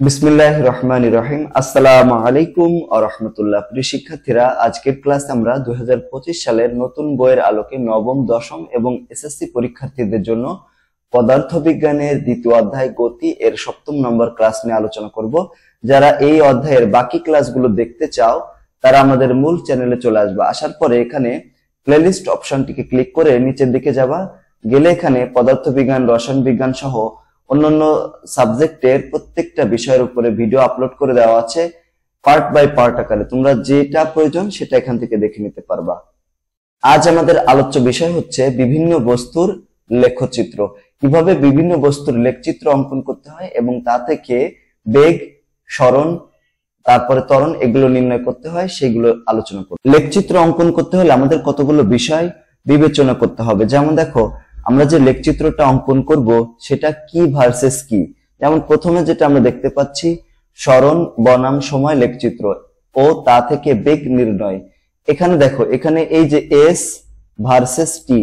বিসমিল্লাহির রহমানির রহিম। আসসালামু আলাইকুম ওয়া রাহমাতুল্লাহ। প্রিয় শিক্ষার্থীরা, আজকের ক্লাসে আমরা 2025 সালের নতুন বইয়ের আলোকে নবম, দশম এবং এসএসসি পরীক্ষার্থীদের জন্য পদার্থবিজ্ঞানের দ্বিতীয় অধ্যায় গতি এর 7ম নম্বর ক্লাস নিয়ে আলোচনা করব। যারা এই অধ্যায়ের বাকি ক্লাসগুলো দেখতে চাও তারা আমাদের মূল চ্যানেলে চলে আসবে। আসার পরে এখানে প্লেলিস্ট অপশনটিকে ক্লিক করে নিচের দিকে যাবা, গেলে এখানে পদার্থবিজ্ঞান, রসায়ন বিজ্ঞান সহ অন্যান্য সাবজেক্টের প্রত্যেকটা বিষয়ের উপরে ভিডিও আপলোড করে দেওয়া আছে পার্ট বাই পার্ট আকারে। তোমরা যেটা প্রয়োজন সেটা এখান থেকে দেখে নিতে পারবা। আজ আমাদের আলোচ্য বিষয় হচ্ছে বিভিন্ন বস্তুর লেখচিত্র। কিভাবে বিভিন্ন বস্তুর লেখচিত্র অঙ্কন করতে হয় এবং তা থেকে বেগ, সরণ, তারপরে ত্বরণ এগুলো নির্ণয় করতে হয় সেগুলো আলোচনা করব। লেখচিত্র অঙ্কন করতে হলে আমাদের কতগুলো বিষয় বিবেচনা করতে হবে। যেমন দেখো, আমরা যে লেখচিত্রটা অঙ্কন করব সেটা কি ভার্সেস কি। যেমন প্রথমে যেটা আমরা দেখতে পাচ্ছি, সরণ বনাম সময় লেখচিত্র ও তা থেকে বেগ নির্ণয়। এখানে দেখো, এখানে এই যে এস ভার্সেস টি,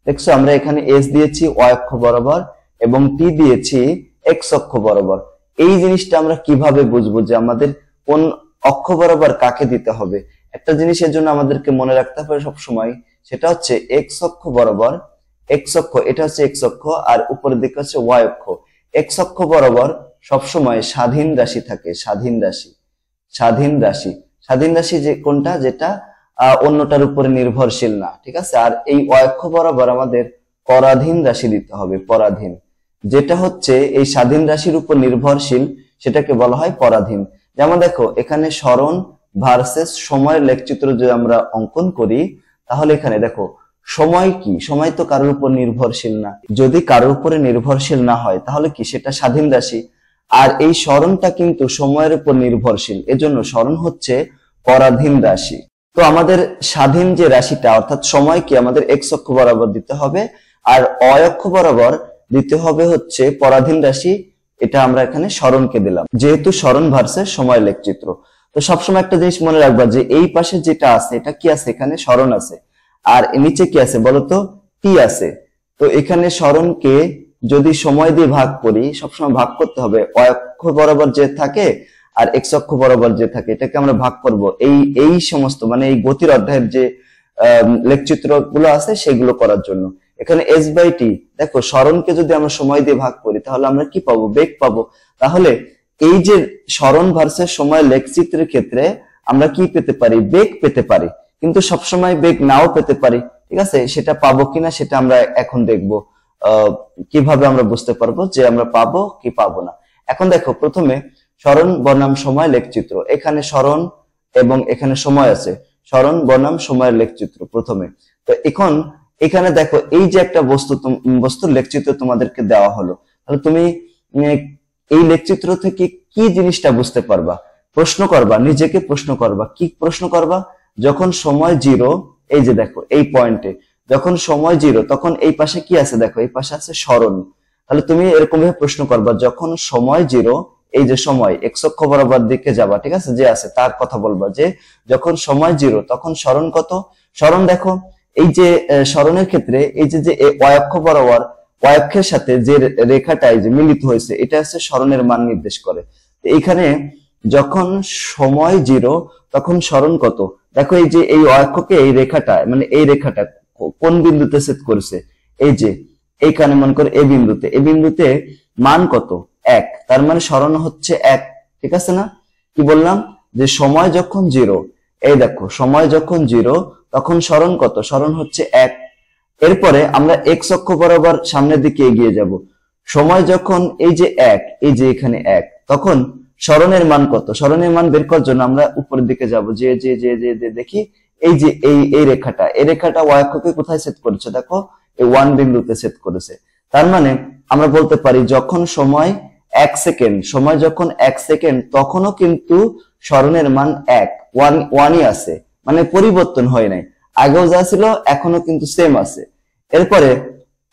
দেখছো আমরা এখানে এস দিয়েছি ওয়াই অক্ষ বরাবর এবং টি দিয়েছি এক্স অক্ষ বরাবর। এই জিনিসটা আমরা কিভাবে বুঝবো যে আমাদের কোন অক্ষ বরাবর কাকে দিতে হবে? একটা জিনিস এর জন্য আমাদেরকে মনে রাখতে হবে সবসময়, সেটা হচ্ছে এক্স অক্ষ বরাবর, এক্স অক্ষ এটা হচ্ছে এক্স অক্ষ আর উপরের দিকে হচ্ছে ওয়াই অক্ষ। এক্স অক্ষ বরাবর সবসময় স্বাধীন রাশি থাকে, স্বাধীন রাশি, স্বাধীন রাশি, স্বাধীন রাশি যে কোনটা, যেটা অন্যটার উপরে নির্ভরশীল না, ঠিক আছে। আর এই ওয়াই অক্ষ বরাবর আমাদের পরাধীন রাশি দিতে হবে, পরাধীন, যেটা হচ্ছে এই স্বাধীন রাশির উপর নির্ভরশীল সেটাকে বলা হয় পরাধীন। যেমন দেখো, এখানে সরণ ভার্সেস সময়ের লেখচিত্র যদি আমরা অঙ্কন করি তাহলে এখানে দেখো সময় কি, সময় তো কারোর উপর নির্ভরশীল না। যদি কারোর উপরে নির্ভরশীল না হয় তাহলে কি সেটা স্বাধীন রাশি। আর এই সরণটা কিন্তু সময়ের উপর নির্ভরশীল, এজন্য সরণ হচ্ছে পরাধীন রাশি। তো আমাদের স্বাধীন যে রাশিটা অর্থাৎ সময় কি আমাদের এক্স অক্ষ বরাবর দিতে হবে আর ওয়াই অক্ষ বরাবর দিতে হবে হচ্ছে পরাধীন রাশি। এটা আমরা এখানে সরণকে দিলাম, যেহেতু সরণ ভার্সেস সময় লেখচিত্র। তো সবসময় একটা জিনিস মনে রাখবা যে এই পাশে যেটা আছে এটা কি আছে, এখানে সরণ আছে, আর নিচে কি আছে বলতো, টি আছে। তো এখানে সরণকে যদি সময় দিয়ে ভাগ করি, সবসময় ভাগ করতে হবে ওয়াই অক্ষ বরাবর যে থাকে আর এক্স অক্ষ বরাবর যে থাকে, এটাকে আমরা ভাগ করব এই সমস্ত মানে এই গতির অধ্যায়ের যে লেখচিত্র গুলো আছে সেগুলো করার জন্য। এখানে এস বাই টি, দেখো সরণকে যদি আমরা সময় দিয়ে ভাগ করি তাহলে আমরা কি পাবো, বেগ পাবো। তাহলে এই যে সরণ ভার্সেস সময় লেখচিত্রের ক্ষেত্রে আমরা কি পেতে পারি, বেগ পেতে পারি, কিন্তু সবসময় বেগ নাও পেতে পারি, ঠিক আছে। সেটা পাবো কিনা সেটা আমরা এখন দেখবো। কিভাবে আমরা বুঝতে পারবো যে আমরা পাবো কি পাবো না। এখন দেখো, প্রথমে সরণ বনাম সময় লেখচিত্র। এখানে সরণ এবং এখানে সময় আছে, সরণ বনাম সময়ের লেখচিত্র প্রথমে। তো এখন এখানে দেখো, এই যে একটা বস্তুর লেখচিত্র তোমাদেরকে দেওয়া হলো, তাহলে তুমি এই লেখচিত্র থেকে কি জিনিসটা বুঝতে পারবা? প্রশ্ন করবা, নিজেকে প্রশ্ন করবা। কি প্রশ্ন করবা? যখন সময় জিরো, এই যে দেখো এই পয়েন্টে যখন সময় জিরো তখন এই পাশে কি আছে, দেখো এই পাশে আছে সরণ। তাহলে তুমি এরকম ভাবে প্রশ্ন করবা, যখন সময় জিরো, এই যে সময় এক্স অক্ষ বরাবর দিকে যাবা, ঠিক আছে, যে আছে তার কথা বলবা যে যখন সময় জিরো তখন সরণ কত। সরণ দেখো, এই যে সরণের ক্ষেত্রে এই যে ওয়াই অক্ষ বরাবর ওয়াই অক্ষের সাথে যে রেখাটা এই যে মিলিত হয়েছে এটা হচ্ছে সরণের মান নির্দেশ করে। এখানে যখন সময় জিরো তখন সরণ কত, দেখো এই যে এই অক্ষকে এই রেখাটা মানে এই রেখাটা কোন বিন্দুতে ছেদ করেছে, এই যে এইখানে মনে করে এই বিন্দুতে মান কত, 1, তার মানে সরণ হচ্ছে 1, ঠিক আছে না। কি বললাম যে সময় যখন জিরো, এই দেখো সময় যখন জিরো তখন সরণ কত, সরণ হচ্ছে 1। এরপরে আমরা এক্স অক্ষ বরাবর সামনের দিকে এগিয়ে যাব। সময় যখন এই যে 1, এই যে এখানে 1, তখন সরণের মান কত, সরণের মান বের করার জন্য আমরা উপরের দিকে যাব, যে যে যে যে দেখি এই যে এই রেখাটা ওয়াই অক্ষকে কোথায় ছেদ করেছে, দেখো এই 1 বিন্দুতে ছেদ করেছে। তার মানে আমরা বলতে পারি যখন সময় 1 সেকেন্ড, সময় যখন 1 সেকেন্ড তখনও কিন্তু সরণের মান 1ই আছে, মানে পরিবর্তন হয় নাই, আগেও যা ছিল এখনো কিন্তু সেম আছে। এরপরে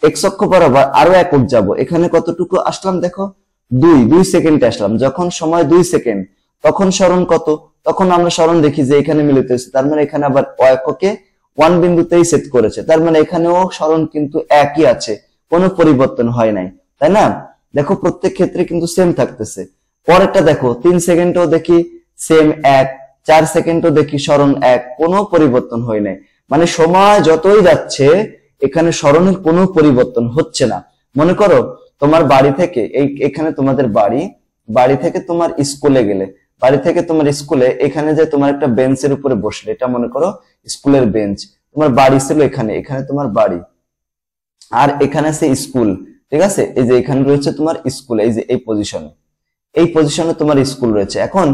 এক্স অক্ষ বরাবর আরো একক যাব, এখানে কতটুকু আসলাম, দেখো 2 সেকেন্ডে আসলাম। যখন সময় 2 সেকেন্ড তখন সরণ কত, তখন আমরা সরণ দেখি যে এখানে মিলিত হয়েছে, তার মানে এখানে আবার ওয়াই অক্ষকে 1 বিন্দুতেই সেট করেছে, তার মানে এখানেও সরণ কিন্তু একই আছে, কোনো পরিবর্তন হয় নাই, তাই না। দেখো প্রত্যেক ক্ষেত্রে কিন্তু সেম থাকতেছে। পরেরটা দেখো 3 সেকেন্ডও দেখি সেম এক, 4 সেকেন্ডও দেখি স্মরণ এক, কোনো পরিবর্তন হয় নাই। মানে সময় যতই যাচ্ছে এখানে স্মরণের কোনো পরিবর্তন হচ্ছে না। মনে করো তোমার বাড়ি থেকে এখানে তোমাদের বাড়ি থেকে তোমার স্কুলে গেলে, বাড়ি থেকে তোমার স্কুলে এখানে যে তোমার একটা বেঞ্চের উপরে বসলে, এটা মনে করো স্কুলের বেঞ্চ, তোমার বাড়ি ছিল এখানে তোমার বাড়ি, আর এখানে আছে স্কুল, ঠিক আছে? এই যে এখানে রয়েছে তোমার স্কুল, এই যে এই পজিশনে তোমার স্কুল রয়েছে। এখন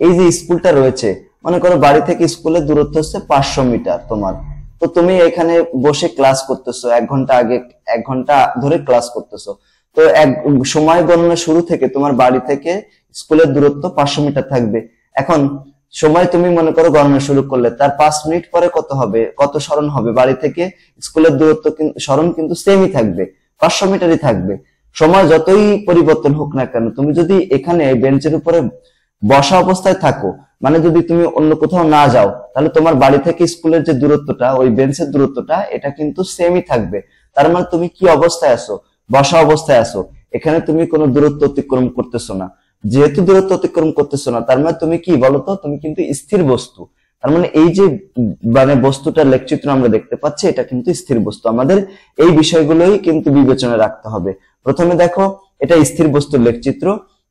এই যে স্কুলটা রয়েছে, মনে করো বাড়ি থেকে স্কুলের দূরত্ব হচ্ছে 500 মিটার তোমার। তো তুমি এখানে বসে ক্লাস করতেছো, 1 ঘন্টা ধরে ক্লাস করতেছো। তো সময় গণনা শুরু থেকে তোমার বাড়ি থেকে স্কুলের দূরত্ব 500 মিটার থাকবে। এখন সময় তুমি মনে করো গণনা শুরু করলে, তার 5 মিনিট পরে কত স্মরণ হবে? বাড়ি থেকে স্কুলের দূরত্ব স্মরণ কিন্তু সেমই থাকবে, 500 মিটারই থাকবে। সময় যতই পরিবর্তন হোক না কেন, তুমি যদি এখানে বেঞ্চের উপরে বসা অবস্থায় থাকো, মানে যদি তুমি অন্য কোথাও না যাও, তাহলে তোমার বাড়ি থেকে স্কুলের যে দূরত্বটা, ওই বেঞ্চের দূরত্বটা, এটা কিন্তু সেমই থাকবে। তার মানে তুমি কি অবস্থায় আছো? বসা অবস্থায় আছো। এখানে তুমি কোনো দূরত্ব অতিক্রম করতেছো না। যেহেতু দূরত্ব অতিক্রম করতেছো না, তার মানে তুমি কি বলতো? তুমি কিন্তু স্থির বস্তু। তার মানে এই যে বস্তুটার লেখচিত্র আমরা দেখতে পাচ্ছি, এটা কিন্তু স্থির বস্তু। আমাদের এই বিষয়গুলোই কিন্তু বিবেচনায় রাখতে হবে। প্রথমে দেখো এটা স্থির বস্তুর লেখচিত্র,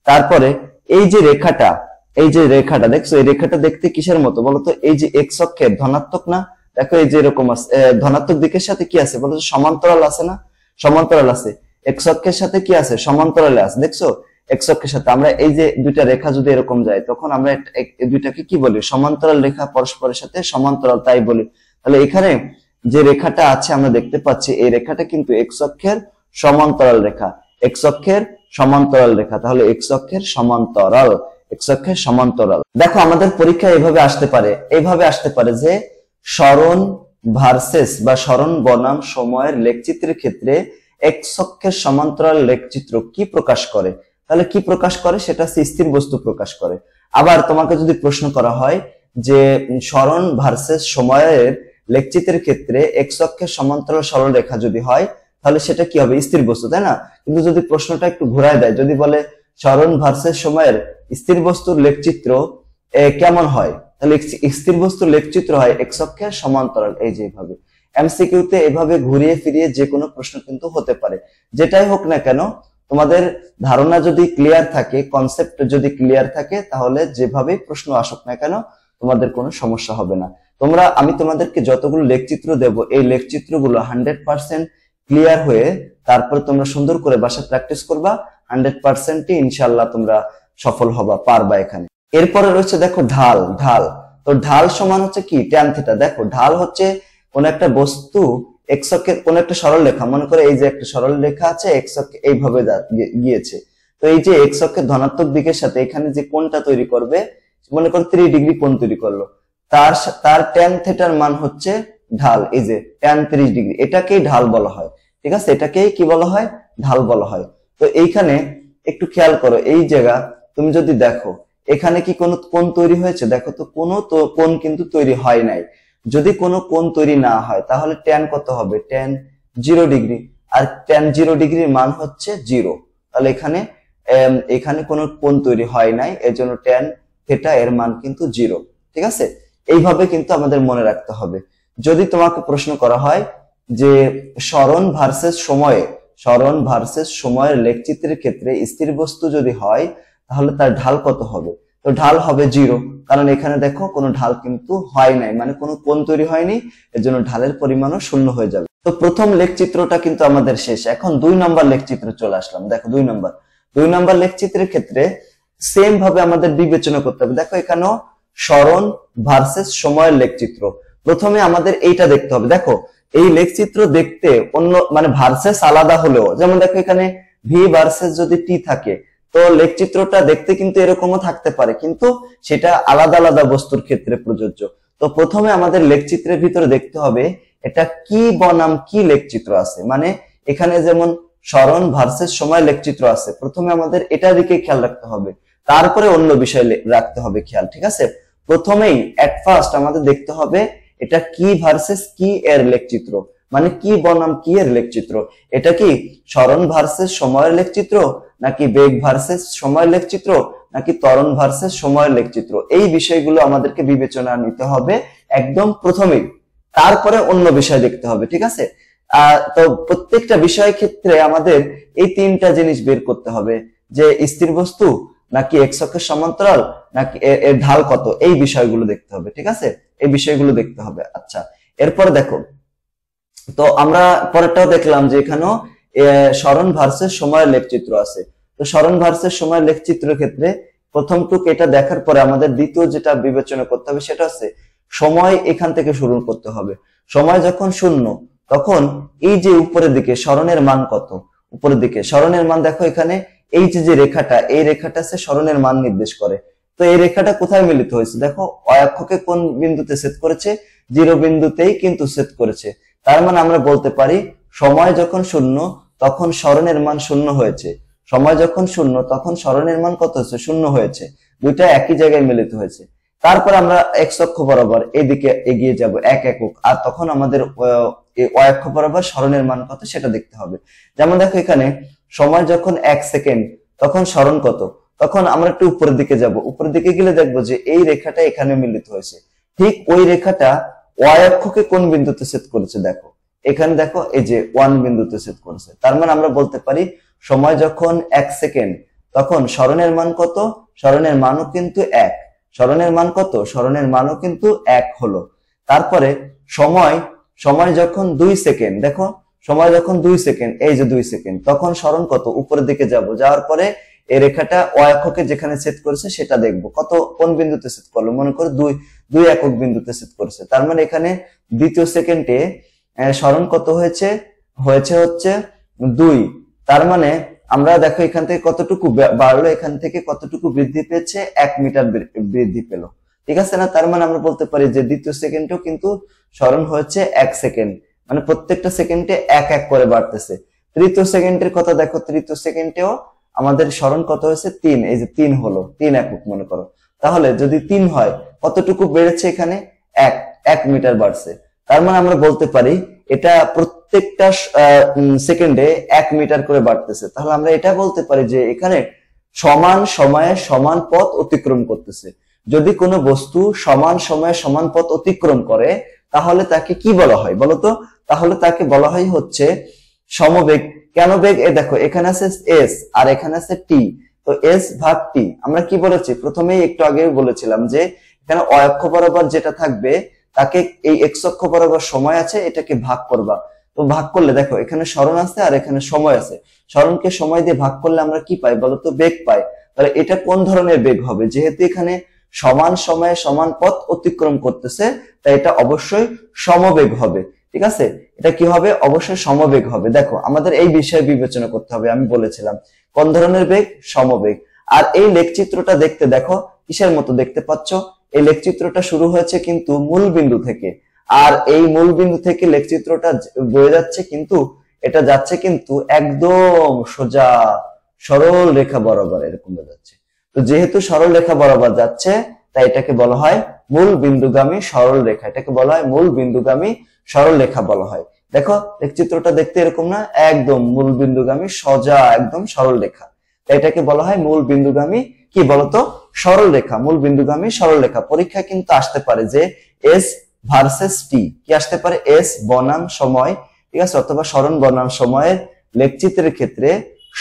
তারপরে এই যে রেখাটা দেখছো, এই রেখাটা দেখতে কিসের মতো বলতো? এই যে এক্স অক্ষের ধনাত্মক না? দেখো এই যে এরকম আছে, ধনাত্মক দিকের সাথে কি আছে বলতো? সমান্তরাল আছে না? সমান্তরাল আছে। এক্স অক্ষের সাথে কি আছে? সমান্তরালে আছে। দেখছো এক্স অক্ষের সাথে আমরা এই যে দুইটা রেখা যদি এরকম যায়, তখন আমরা দুইটাকে কি বলি? সমান্তরাল রেখা, পরস্পরের সাথে সমান্তরাল, তাই বলি। তাহলে এখানে যে রেখাটা আছে আমরা দেখতে পাচ্ছি, এই রেখাটা কিন্তু এক্স অক্ষের সমান্তরাল রেখা, এক্স অক্ষের সমান্তরাল রেখা। তাহলে এক্স অক্ষের সমান্তরাল। দেখো আমাদের পরীক্ষা এইভাবে আসতে পারে যে স্মরণ ভার্সেস বা স্মরণ বনাম সময়ের লেখচিত্রের ক্ষেত্রে এক্স অক্ষের সমান্তরাল লেখচিত্র কি প্রকাশ করে? তাহলে কি প্রকাশ করে? সেটা স্থির বস্তু প্রকাশ করে। আবার তোমাকে যদি প্রশ্ন করা হয় যে স্মরণ ভার্সেস সময়ের লেখচিত্রের ক্ষেত্রে এক্স অক্ষের সমান্তরাল সরল রেখা যদি হয়, তাহলে সেটা কি হবে? স্থির বস্তু, তাই না? কিন্তু যদি প্রশ্নটা একটু ঘুরায় দেয়, যদি বলে স্মরণ ভার্সেস সময়ের স্থির বস্তুর লেখচিত্র কেমন হয়, তাহলে স্থির বস্তুর লেখচিত্র হয় এক্স অক্ষের সমান্তরাল। এই যে এভাবে এমসিকিউতে এভাবে ঘুরিয়ে ফিরিয়ে যে কোনো প্রশ্ন কিন্তু হতে পারে। যেটাই হোক না কেন, তোমাদের ধারণা যদি ক্লিয়ার থাকে, কনসেপ্ট যদি ক্লিয়ার থাকে, তাহলে যেভাবে প্রশ্ন আসুক না কেন তোমাদের কোনো সমস্যা হবে না। আমি তোমাদেরকে যতগুলো লেখচিত্র দেব, এই লেখচিত্রগুলো 100% ক্লিয়ার হয়ে তারপরে তোমরা সুন্দর করে বাসায় প্র্যাকটিস করবা, 100%ই ইনশাআল্লাহ তোমরা সফল হবা, পারবা এখানে। এরপরে রয়েছে দেখো ঢাল। তো ঢাল সমান হচ্ছে কি? Tan theta. দেখো ঢাল হচ্ছে কোন একটা বস্তু এক্স অক্ষের কোন একটা সরল রেখা, মনে করে এই যে একটা সরল রেখা আছে, এক্স অক্ষে এইভাবে গিয়েছে। তো এই যে এক্স অক্ষের ধনাত্মক দিকের সাথে এখানে যে কোণটা তৈরি করবে, মনে করো 3 ডিগ্রি কোণ তৈরি করলো, তার ট্যান থিটার মান হচ্ছে ঢাল। এই যে ট্যান 30 ডিগ্রি, এটাকেই ঢাল বলা হয়। ঠিক আছে, এটাকেই কি বলা হয়? ঢাল বলা হয়। তো এইখানে একটু খেয়াল করো, এই জায়গা তুমি যদি দেখো এখানে কি কোনো কোণ তৈরি হয়েছে? দেখো তো কোনো কোণ কিন্তু তৈরি হয় নাই। যদি কোনো কোণ তৈরি না হয়, তাহলে ট্যান কত হবে? Tan 0 degree. আর ট্যান 0 ডিগ্রির মান হচ্ছে 0। তাহলে এখানে কোনো কোণ তৈরি হয় নাই, এজন্য ট্যান থিটা এর মান কিন্তু 0। ঠিক আছে, এইভাবে কিন্তু আমাদের মনে রাখতে হবে। যদি তোমাকে প্রশ্ন করা হয় যে স্মরণ ভার্সেস সময়ের লেখচিত্রের ক্ষেত্রে স্থির বস্তু যদি হয়, তাহলে তার ঢাল কত হবে? তো ঢাল হবে 0, কারণ এখানে দেখো কোনো ঢাল কিন্তু হয় নাই, মানে কোনো কোণ তৈরি হয়নি, এর জন্য ঢালের পরিমাণও 0 হয়ে যাবে। তো প্রথম লেখচিত্রটা কিন্তু আমাদের শেষ। এখন 2 নম্বর লেখচিত্র চলে আসলাম। দেখো 2 নম্বর লেখচিত্রের ক্ষেত্রে সেম ভাবে আমাদের বিবেচনা করতে হবে। দেখো এখানেও স্মরণ ভার্সেস সময়ের লেখচিত্র। প্রথমে আমাদের এইটা দেখতে হবে। দেখো এই লেখচিত্র দেখতে অন্য, মানে ভার্সেস আলাদা হলেও, যেমন দেখো এখানে ভি ভার্সেস যদি টি থাকে, তো লেখচিত্রটা দেখতে কিন্তু এরকমও থাকতে পারে, কিন্তু সেটা আলাদা আলাদা বস্তুর ক্ষেত্রে প্রযোজ্য। তো প্রথমে আমাদের লেখচিত্রের ভিতরে দেখতে হবে এটা কি বনাম কি লেখচিত্র আছে। মানে এখানে যেমন স্মরণ ভার্সেস সময় লেখচিত্র আছে, প্রথমে আমাদের এটার দিকে খেয়াল রাখতে হবে, তারপরে অন্য বিষয় রাখতে হবে খেয়াল। ঠিক আছে, প্রথমেই এট ফার্স্ট আমাদের দেখতে হবে এটা কি ভার্সেস কি এর লেখচিত্র। মানে কি বনাম কি এর লেখচিত্র? এটা কি সরণ ভার্সেস সময়ের লেখচিত্র, নাকি বেগ ভার্সেস সময়ের লেখচিত্র, নাকি ত্বরণ ভার্সেস সময়ের লেখচিত্র? এই বিষয়গুলো আমাদেরকে বিবেচনা নিতে হবে একদম প্রথমেই, তারপরে অন্য বিষয় দেখতে হবে, ঠিক আছে? তো প্রত্যেকটা বিষয়ের ক্ষেত্রে আমাদের এই তিনটা জিনিস বের করতে হবে, যে স্থির বস্তু নাকি এক্স অক্ষের সমান্তরাল, নাকি এর ঢাল কত, এই বিষয়গুলো দেখতে হবে, ঠিক আছে? এই বিষয়গুলো দেখতে হবে। আচ্ছা, এরপরে দেখো, তো আমরা পরেরটাও দেখলাম যে এখানেও সরণ ভার্সেস সময়ের লেখচিত্র আছে। তো সরণ ভার্সেস সময়ের লেখচিত্রের ক্ষেত্রে প্রথম টুক এটা দেখার পরে আমাদের দ্বিতীয় যেটা বিবেচনা করতে হবে সেটা হচ্ছে সময় এখান থেকে শুরু করতে হবে। সময় যখন শূন্য, তখন এই যে উপরের দিকে সরণের মান কত, উপরের দিকে সরণের মান দেখো, এখানে এই যে রেখাটা, এই রেখাটা হচ্ছে সরণের মান নির্দেশ করে। তো এই রেখাটা কোথায় মিলিত হয়েছে দেখো, অক্ষকে কোন বিন্দুতে ছেদ করেছে? 0 বিন্দুতেই কিন্তু ছেদ করেছে। তার মানে আমরা বলতে পারি সময় যখন শূন্য তখন সরণের মান শূন্য হয়েছে, সময় যখন শূন্য তখন সরণের মান কত হয়েছে? শূন্য হয়েছে। দুইটা একই জায়গায় মিলিত হয়েছে। তারপর আমরা এক্স অক্ষ বরাবর এদিকে এগিয়ে যাব 1 একক, আর তখন আমাদের ওয়াই অক্ষ বরাবর সরণের মান কত সেটা দেখতে হবে। যেমন দেখো এখানে সময় যখন 1 সেকেন্ড তখন সরণ কত, তখন আমরা একটু উপরের দিকে যাব, উপরের দিকে গেলে দেখবো যে এই রেখাটা এখানে মিলিত হয়েছে। ঠিক ওই রেখাটা ওয়াই অক্ষকে কোন বিন্দুতে ছেদ করেছে দেখো, এখানে দেখো এই যে 1 বিন্দুতে ছেদ করেছে। তার মানে আমরা বলতে পারি সময় যখন 1 সেকেন্ড তখন সরণের মান কত? সরণের মানও কিন্তু 1। সরণের মান কত? সরণের মানও কিন্তু 1 হলো। তারপরে সময় যখন 2 সেকেন্ড, দেখো সময় যখন 2 সেকেন্ড, এই যে 2 সেকেন্ড, তখন সরণ কত? উপরের দিকে যাব, যাওয়ার পরে এই রেখাটা ওয়াই অক্ষকে যেখানে ছেদ করেছে সেটা দেখবো কত, কোন বিন্দুতে ছেদ করলো, মনে করো 2 একক বিন্দুতে ছেদ করেছে। তার মানে এখানে দ্বিতীয় সেকেন্ডে সরণ কত হয়েছে? হচ্ছে 2। তার মানে আমরা দেখো এখান থেকে কতটুকু বাড়লো, এখান থেকে কতটুকু বৃদ্ধি পেয়েছে? 1 মিটার বৃদ্ধি পেল, ঠিক আছে না? তার মানে আমরা বলতে পারি যে দ্বিতীয় সেকেন্ডেও কিন্তু সরণ হয়েছে 1 সেকেন্ড, মানে প্রত্যেকটা সেকেন্ডে 1 করে বাড়তেছে। তৃতীয় সেকেন্ডের কথা দেখো, তৃতীয় সেকেন্ডেও আমাদের সরণ কত হয়েছে? 3। এই যে 3 হলো, 3 একক মনে করো। তাহলে যদি 3 হয়, কতটুকু বেড়েছে? এখানে 1 মিটার বাড়ছে। তার মানে আমরা বলতে পারি এটা প্রত্যেকটা সেকেন্ডে 1 মিটার করে বাড়তেছে। তাহলে আমরা এটা বলতে পারি যে এখানে সমান সময়ে সমান পথ অতিক্রম করতেছে। যদি কোনো বস্তু সমান সময়ে সমান পথ অতিক্রম করে তাহলে তাকে কি বলা হয় বলতো? তাহলে তাকে বলা হয় হচ্ছে সমবেগ। কেন বেগ? দেখো এখানে আছে এস আর এখানে আছে টি, তো এস ভাগ টি। আমরা কি বলেছি প্রথমেই একটু আগে বলেছিলাম যে এখানে অক্ষ বরাবর যেটা থাকবে তাকে এই এক্স অক্ষ বরাবর সময় আছে, এটাকে ভাগ করবা। তো ভাগ করলে দেখো এখানে সরণ আছে আর এখানে সময় আছে, সরণকে সময় দিয়ে ভাগ করলে আমরা কি পাই বলতো? বেগ পাই। তাহলে এটা কোন ধরনের বেগ হবে? যেহেতু এখানে সমান সময়ে সমান পথ অতিক্রম করতেছে তাই এটা অবশ্যই সমবেগ হবে, ঠিক আছে? এটা কি হবে? অবশ্যই সমবেগ হবে। দেখো আমাদের এই বিষয়ে বিবেচনা করতে হবে, আমি বলেছিলাম কোন ধরনের বেগ? সমবেগ। আর এই লেখচিত্রটা দেখতে দেখো কিসের মতো দেখতে পাচ্ছ? এই লেখচিত্রটা শুরু হয়েছে কিন্তু মূল বিন্দু থেকে, আর এই মূল বিন্দু থেকে লেখচিত্রটা বয়ে যাচ্ছে, কিন্তু এটা যাচ্ছে কিন্তু একদম সোজা সরল রেখা বরাবর এরকম যাচ্ছে। তো যেহেতু সরল রেখা বরাবর যাচ্ছে তাই এটাকে বলা হয় মূল বিন্দুগামী সরল রেখা, এটাকে বলা হয় মূল বিন্দুগামী সরল রেখা বলা হয়। দেখো লেখচিত্রটা দেখতে এরকম না? একদম মূল বিন্দুগামী সোজা একদম সরল রেখা, তাই এটাকে বলা হয় মূল বিন্দুগামী কি বলতো? সরল রেখা, মূল বিন্দুগামী সরল রেখা। পরীক্ষা কিন্তু আসতে পারে যে এস ভার্সেস টি, কি আসতে পারে? এস বনাম সময়, ঠিক আছে, অথবা সরণ বনাম সময়ের লেখচিত্রের ক্ষেত্রে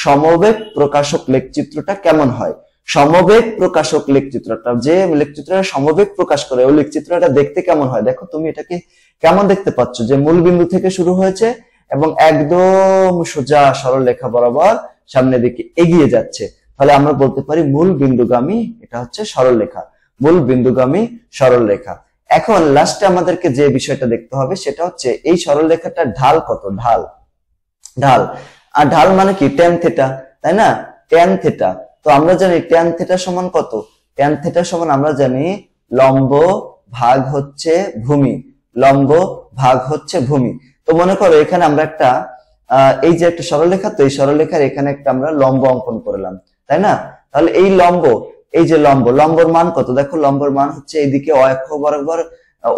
সমবেগ প্রকাশক লেখচিত্রটা কেমন হয়? সমবেগ প্রকাশক লেখচিত্রটা, যে লেখচিত্রটা সমবেগ প্রকাশ করে ওই লেখচিত্রটা দেখতে কেমন হয়? দেখো তুমি এটাকে কেমন দেখতে পাচ্ছ? যে মূল বিন্দু থেকে শুরু হয়েছে এবং একদম সোজা সরল রেখা বরাবর সামনের দিকে এগিয়ে যাচ্ছে। তাহলে আমরা বলতে পারি মূল বিন্দুগামী, এটা হচ্ছে সরল রেখা, মূল বিন্দুগামী সরল রেখা। এখন লাস্টে আমাদেরকে যে বিষয়টা দেখতে হবে সেটা হচ্ছে এই সরল রেখাটার ঢাল কত? ঢাল, আর ঢাল মানে কি? ট্যান থিটা, তাই না? Tan theta. তো আমরা জানি ট্যান থিটা সমান কত? ট্যান থিটা সমান আমরা জানি লম্ব ভাগ হচ্ছে ভূমি, লম্ব ভাগ হচ্ছে ভূমি। তো মনে করো এখানে আমরা একটা এই যে একটা সরলরেখা, তো এই সরলরেখার এখানে একটা আমরা লম্ব অঙ্কন করলাম, তাই না? তাহলে এই লম্ব, এই যে লম্বর মান কত? দেখো লম্বর মান হচ্ছে এইদিকে অক্ষ বরাবর,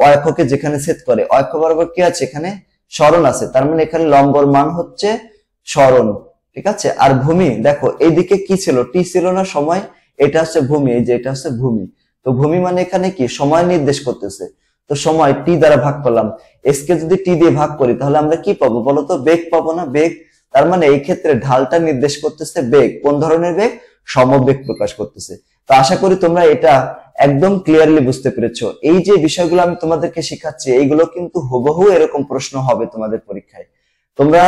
অক্ষকে যেখানে ছেদ করে অক্ষ বরাবর কি আছে? এখানে সরণ আছে, তার মানে এখানে লম্বর মান হচ্ছে সরণ, ঠিক আছে। আর ভূমি দেখো এইদিকে কি ছিল, টি ছিল না সময়, এটা হচ্ছে ভূমি, এই যে এটা হচ্ছে ভূমি। তো ভূমি মানে এখানে কি সময় নির্দেশ করতেছে, তো সময় টি দ্বারা ভাগ করলাম, এস কে যদি টি দিয়ে ভাগ করি তাহলে আমরা কি পাবো বলতো, বেগ পাবো না, বেগ। তার মানে এই ক্ষেত্রে ঢালটা নির্দেশ করতেছে বেগ, কোন ধরনের বেগ, সমবেগ প্রকাশ করতেছে। তো আশা করি তোমরা এটা একদম ক্লিয়ারলি বুঝতে পেরেছো। এই যে বিষয়গুলো আমি তোমাদেরকে শেখাচ্ছি এইগুলো কিন্তু হুবহু এরকম প্রশ্ন হবে তোমাদের পরীক্ষায়। তোমরা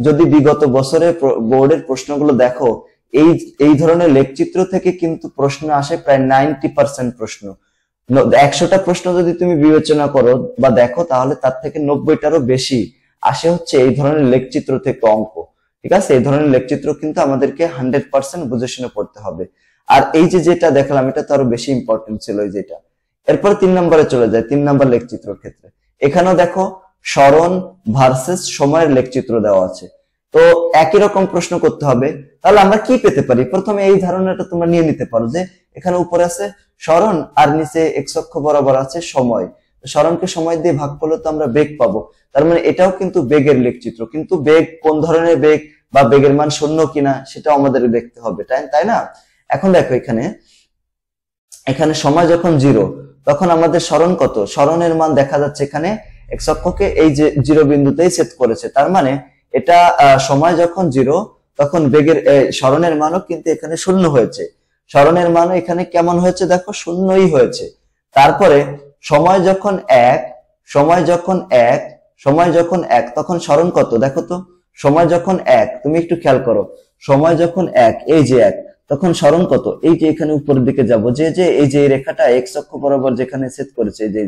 যদি বিগত বছরের বোর্ডের প্রশ্নগুলো দেখো, এই এই ধরনের লেখচিত্র থেকে কিন্তু প্রশ্ন আসে প্রায় 90% প্রশ্ন। 100টা প্রশ্ন যদি তুমি বিবেচনা করো বা দেখো তাহলে তার থেকে 90টারও বেশি আসে হচ্ছে এই ধরনের লেখচিত্র থেকে অঙ্ক, ঠিক আছে। এই ধরনের লেখচিত্র কিন্তু আমাদেরকে 100% বুঝে শুনে পড়তে হবে। আর এই যে যেটা দেখলাম এটা তো আরো বেশি ইম্পর্টেন্ট ছিল এই যেটা। এরপর 3 নম্বরে চলে যায়, 3 নম্বর লেখচিত্রের ক্ষেত্রে এখানেও দেখো সরণ ভার্সেস সময়ের লেখচিত্র দেওয়া আছে। তো একই রকম প্রশ্ন করতে হবে, তাহলে আমরা কি পেতে পারি, প্রথমে এই ধারণাটা তোমরা নিয়ে নিতে পারো যে এখানে উপরে আছে সরণ আর নিচে এক্স অক্ষ বরাবর আছে সময়, সরণকে সময় দিয়ে ভাগ করলে তো আমরা বেগ পাবো, তার মানে এটাও কিন্তু বেগের লেখচিত্র, কিন্তু বেগ কোন ধরনের বেগ বা বেগের মান শূন্য কিনা সেটাও আমাদের দেখতে হবে, তাই না। এখন দেখো এখানে এখানে সময় যখন 0 তখন আমাদের সরণ কত, সরণের মান দেখা যাচ্ছে এখানে এক্স অক্ষকে এই যে 0 বিন্দুতেই ছেদ করেছে, তার মানে এটা সময় যখন 0 তখন বেগের সরণের মানও কিন্তু এখানে শূন্য হয়েছে, সরণের মানও এখানে কেমন হয়েছে দেখো শূন্যই হয়েছে। তারপরে সময় যখন 1 সময় যখন 1 সময় যখন 1 তখন সরণ কত দেখো তো, সময় যখন 1 তুমি একটু খেয়াল করো, সময় যখন 1 এই যে 1 তখন সরণ কত, এই যে এখানে উপরের দিকে যাব, যে যে এই যে রেখাটা এক্স অক্ষ বরাবর যেখানে ছেদ করেছে এই যে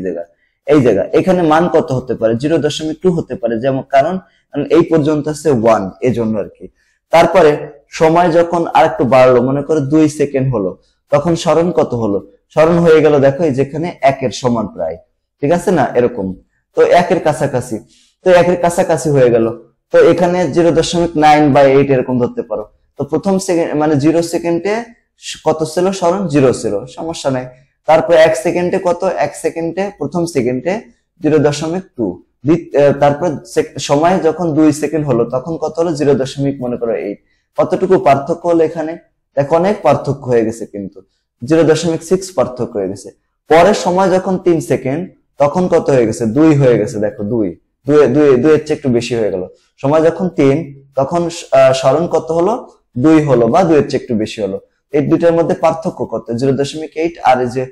এই জায়গা এখানে মান কত হতে পারে, 0.2 হতে পারে, যেমন কারণ এই পর্যন্ত আছে 1 এজন্য আর কি। তারপরে সময় যখন আরেকটু বাড়লো, মনে করো 2 সেকেন্ড হলো, তখন সরণ কত হলো, সরণ হয়ে গেল দেখো এই যেখানে 1 এর সমান প্রায়, ঠিক আছে না এরকম। তো 1 এর কাছাকাছি, তো 1 এর কাছাকাছি হয়ে গেল, তো এখানে 0.9/8 এরকম ধরতে পারো। তো প্রথম সেকেন্ড মানে 0 সেকেন্ডে কত ছিল সরণ, 0 ছিল, সমস্যা নাই। তারপর 1 সেকেন্ডে কত, 1 সেকেন্ডে প্রথম সেকেন্ডে 0.2, তারপর সময় যখন 2 সেকেন্ড হলো তখন কত হলো 0. মনে করো 8, কতটুকু পার্থক্য হলো এখানে দেখো, অনেক পার্থক্য হয়ে গেছে, কিন্তু 0.6 পার্থক্য হয়ে গেছে। পরের সময় যখন 3 সেকেন্ড তখন কত হয়ে গেছে, 2 হয়ে গেছে, দেখো 2 এর চেয়ে একটু বেশি হয়ে গেল। সময় যখন 3 তখন সরণ কত হলো, 2 হলো বা 2 এর চেয়ে একটু বেশি হলো। এই দুইটার মধ্যে পার্থক্য কত, 0.8 আর এই যে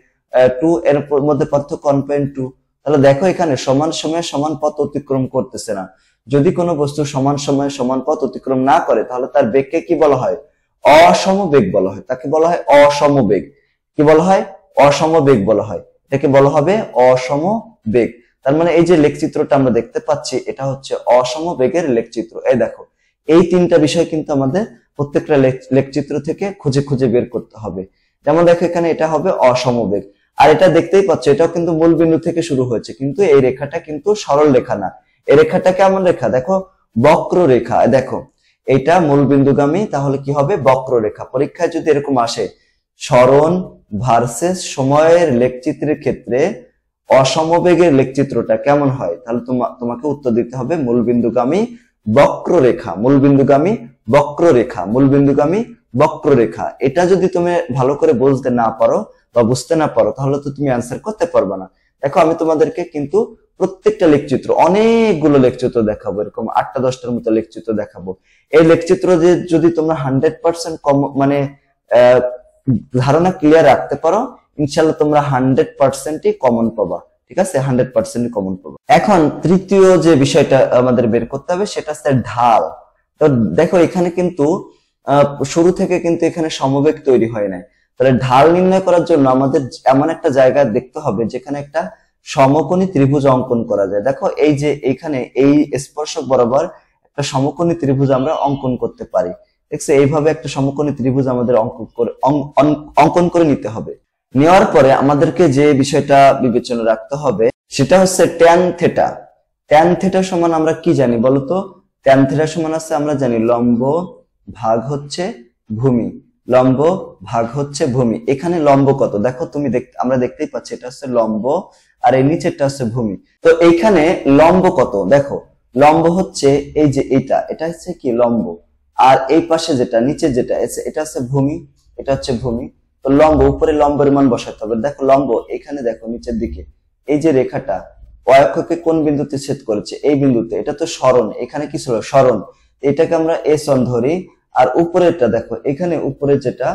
2 এর মধ্যে পার্থক্য 1.2। তাহলে দেখো এখানে সমান সময়ে সমান পথ অতিক্রম করতেছে না। যদি কোনো বস্তু সমান সময়ে সমান পথ অতিক্রম না করে তাহলে তার বেগকে কি বলা হয়, অসমবেগ বলা হয়, তাকে বলা হয় অসমবেগ। কি বলা হয়, অসমবেগ বলা হয়, এটাকে বলা হবে অসমবেগ। তার মানে এই যে লেখচিত্রটা আমরা দেখতে পাচ্ছি এটা হচ্ছে অসমবেগের লেখচিত্র। এই দেখো এই 3টা বিষয় কিন্তু আমাদের প্রত্যেকটা লেখচিত্র থেকে খুঁজে খুঁজে বের করতে হবে। যেমন দেখো এখানে এটা হবে অসমবেগ, আর এটা দেখতেই পাচ্ছ এটাও কিন্তু মূল বিন্দু থেকে শুরু হয়েছে, কিন্তু এই রেখাটা কিন্তু সরল রেখা না, এই রেখাটা কেমন রেখা দেখো, বক্র রেখা। দেখো এটা মূল বিন্দুগামী, তাহলে কি হবে বক্র রেখা। পরীক্ষায় যদি এরকম আসে সরণ ভার্সেস সময়ের লেখচিত্রের ক্ষেত্রে অসমবেগের লেখচিত্রটা কেমন হয়, তাহলে তোমাকে উত্তর দিতে হবে মূল বিন্দুগামী বক্ররেখা, মূল বিন্দুগামী বক্ররেখা, মূল বিন্দুগামী বক্ররেখা। এটা যদি তুমি ভালো করে বুঝতে না পারো বা বুঝতে না পারো তাহলে তো তুমি অ্যান্সার করতে পারবে না। দেখো আমি তোমাদেরকে কিন্তু প্রত্যেকটা লেখচিত্র, অনেকগুলো লেখচিত্র দেখাবো, এরকম 8টা-10টার মতো লেখচিত্র দেখাবো। এই লেখচিত্র যে যদি তোমরা 100% মানে ধারণা ক্লিয়ার রাখতে পারো ইনশাল্লাহ তোমরা 100%ই কমন পাবা, ঠিক আছে, 100% কমন পাবা। এখন তৃতীয় যে বিষয়টা আমাদের বের করতে হবে সেটা হচ্ছে ঢাল। তো দেখো এখানে কিন্তু শুরু থেকে কিন্তু এখানে সমবেগ তৈরি হয় নাই, তাহলে ঢাল নির্ণয় করার জন্য আমাদের এমন একটা জায়গা দেখতে হবে যেখানে একটা সমকোণী ত্রিভুজ অঙ্কন করা যায়। দেখো এই যে এইখানে এই স্পর্শক বরাবর একটা সমকোণী ত্রিভুজ আমরা অঙ্কন করতে পারি, দেখছো, এইভাবে একটা সমকোণী ত্রিভুজ আমাদের অঙ্কন করে নিতে হবে। নেওয়ার পরে আমাদেরকে যে বিষয়টা বিবেচনা রাখতে হবে সেটা হচ্ছে ট্যান থেটা। ট্যান থেটা সমান আমরা কি জানি বলতো, ট্যান থেটা সমান আছে আমরা জানি লম্ব ভাগ হচ্ছে ভূমি, লম্ব ভাগ হচ্ছে ভূমি। এখানে লম্ব কত দেখো তুমি আমরা দেখতেই পাচ্ছি এটা হচ্ছে লম্ব আর এই নিচেরটা হচ্ছে ভূমি। তো এইখানে লম্ব কত দেখো, লম্ব হচ্ছে এই যে এটা হচ্ছে কি লম্ব, আর এই পাশে যেটা নিচে যেটা এটা হচ্ছে ভূমি, এটা হচ্ছে ভূমি। তো লম্ব, উপরে লম্বের মান বসাতে হবে। দেখো লম্ব এখানে, দেখো নিচের দিকে এই যে রেখাটা অক্ষকে কোন বিন্দুতে ছেদ করেছে, এই বিন্দুতে। এটা তো সরণ, এখানে কি ছিল সরণ, এটাকে আমরা S1 ধরি। আর উপরেরটা দেখো, এখানে উপরে যেটা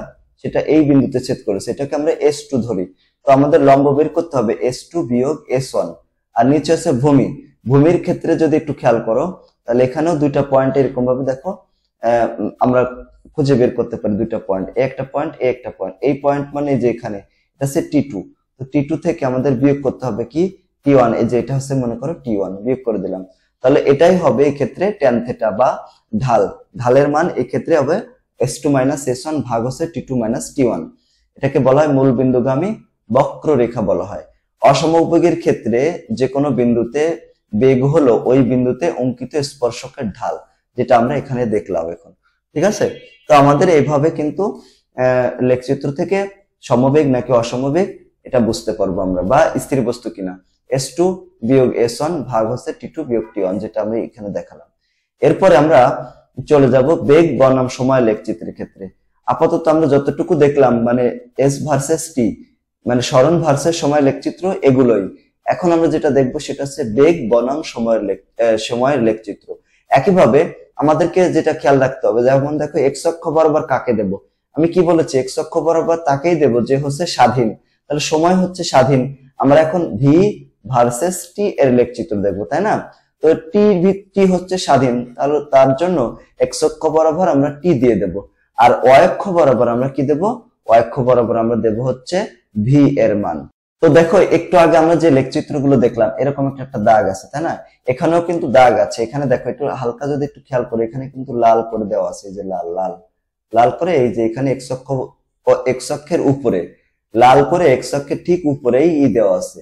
সেটা এই বিন্দুতে ছেদ করেছে, এটাকে আমরা S2 ধরি। তো আমাদের লম্ব বের করতে হবে S2 বিয়োগ S1। আর নিচে আছে ভূমি, ভূমির ক্ষেত্রে যদি একটু খেয়াল করো তাহলে এখানেও দুইটা পয়েন্ট এরকম ভাবে দেখো আমরা খুঁজে বের করতে পারি, দুইটা পয়েন্ট, একটা পয়েন্ট, একটা পয়েন্ট। এই পয়েন্ট মানে যে এখানে এটা হচ্ছে T2। তো T2 থেকে আমাদের বিয়োগ করতে হবে কি T1, এই যে এটা হচ্ছে মনে করো T1, বিয়োগ করে দিলাম। তাহলে এটাই হবে এই ক্ষেত্রে ট্যান থিটা বা ঢাল। ঢালের মান এই ক্ষেত্রে হবে S2 মাইনাস S1 ভাগ হচ্ছে T2 মাইনাস T1। এটাকে বলা হয় মূল বিন্দুগামী বক্ররেখা বলা হয়। অসমবেগের ক্ষেত্রে যে কোনো বিন্দুতে বেগ হলো ওই বিন্দুতে অঙ্কিত স্পর্শকের ঢাল, যেটা আমরা এখানে দেখলাম এখন। ঠিক আছে, তো আমাদের এইভাবে কিন্তু লেখচিত্র থেকে সমবেগ নাকি অসমবেগ এটা বুঝতে পারবো আমরা, বা স্থির বস্তু কিনা। S2 বিয়োগ S1 ভাগ হচ্ছে T2 বিয়োগ T1, যেটা আমরা এখানে দেখালাম। এরপরে আমরা চলে যাব বেগ বনাম সময় লেখচিত্রের ক্ষেত্রে। আপাতত আমরা যতটুকু দেখলাম মানে S ভার্সেস T, মানে সরণ ভার্সেস সময় লেখচিত্র, এগুলোই। এখন আমরা যেটা দেখবো সেটা হচ্ছে বেগ বনাম সময়ের লেখচিত্র। একইভাবে আমাদেরকে যেটা খেয়াল রাখতে হবে, যেমন দেখো এক্স অক্ষ বরাবর কাকে দেব, আমি কি বলেছি এক্স অক্ষ বরাবর তাকেই দেব যে হচ্ছে স্বাধীন, তাহলে সময় হচ্ছে স্বাধীন। আমরা এখন ভি ভার্সেস টি এর লেখচিত্র দেখবো, তাই না? তো টি হচ্ছে স্বাধীন, তাহলে তার জন্য এক্স অক্ষ বরাবর আমরা টি দিয়ে দেব। আর ওয়াই অক্ষ বরাবর আমরা কি দেব, ওয়াই অক্ষ বরাবর আমরা দেব হচ্ছে ভি এর মান। তো দেখো একটু আগে আমরা যে লেখচিত্রগুলো দেখলাম এরকম একটা দাগ আছে, তাই না? এখানেও কিন্তু দাগ আছে। এখানে দেখো একটু হালকা যদি একটু খেয়াল করে, এখানে কিন্তু লাল করে দেওয়া আছে, যে লাল লাল লাল করে, এই যে এখানে এক্স অক্ষের উপরে লাল করে, এক্স অক্ষের ঠিক উপরেই দেওয়া আছে,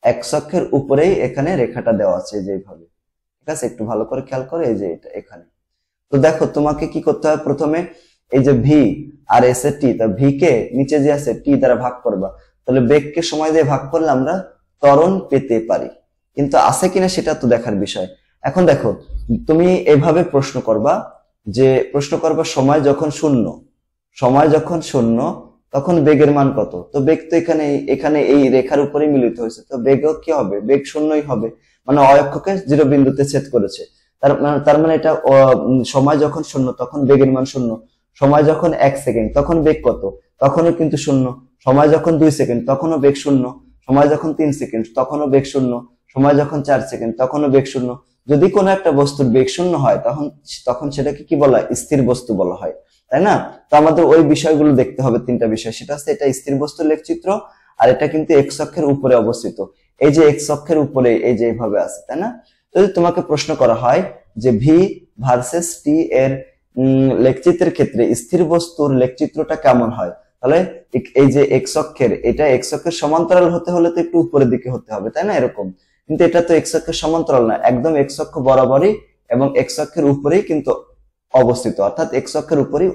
এক্স অক্ষের উপরেই এখানে রেখাটা দেওয়া আছে যেভাবে। ঠিক আছে, একটু ভালো করে খেয়াল করে, এই যে এটা এখানে। তো দেখো তোমাকে কি করতে হবে, প্রথমে এই যে ভি আর এস এর টি, তা ভি কে নিচে যে আছে টি দ্বারা ভাগ করবা, তাহলে বেগকে সময় দিয়ে ভাগ করলে আমরা ত্বরণ পেতে পারি। কিন্তু আছে কিনা সেটা তো দেখার বিষয়। এখন দেখো তুমি এভাবে প্রশ্ন করবা, যে প্রশ্ন করবা সময় যখন শূন্য তখন বেগের মান কত। তো বেগ তো এখানে এই রেখার উপরে মিলিত হয়েছে, তো বেগও কি হবে, বেগ শূন্যই হবে, মানে অক্ষকে 0 বিন্দুতে ছেদ করেছে। তার মানে এটা সময় যখন শূন্য তখন বেগের মান শূন্য। সময় যখন 1 সেকেন্ড তখন বেগ কত, তখনও কিন্তু শূন্য। সময় যখন 2 সেকেন্ড তখনও বেগ শূন্য। সময় যখন 3 সেকেন্ড তখনও বেগ শূন্য। সময় যখন 4 সেকেন্ড তখনও বেগ শূন্য। যদি কোনো একটা বস্তুর বেগ শূন্য হয় তখন সেটাকে কি বলা হয়, স্থির বস্তু বলা হয়, তাই না? তো আমাদের ওই বিষয়গুলো দেখতে হবে, 3টা বিষয়। সেটা হচ্ছে এটা স্থির বস্তুর লেখচিত্র, আর এটা কিন্তু এক্স অক্ষের উপরে অবস্থিত। এই যে এক্স অক্ষের উপরে এই যে এইভাবে আছে, তাই না? যদি তোমাকে প্রশ্ন করা হয় যে ভি ভার্সেস টি এর লেখচিত্রের ক্ষেত্রে স্থির বস্তুর লেখচিত্রটা কেমন হয়, তাহলে এই যে এক্স অক্ষের, এটা এক্স অক্ষের সমান্তরাল হতে হলে তো একটু উপরের দিকে হতে হবে, তাই না? এরকম। কিন্তু এটা তো এক্স অক্ষের সমান্তরাল না, একদম এক্স অক্ষ বরাবরই এবং এক্স অক্ষের উপরেই কিন্তু অবস্থিত, অর্থাৎ এক্স অক্ষের উপরেই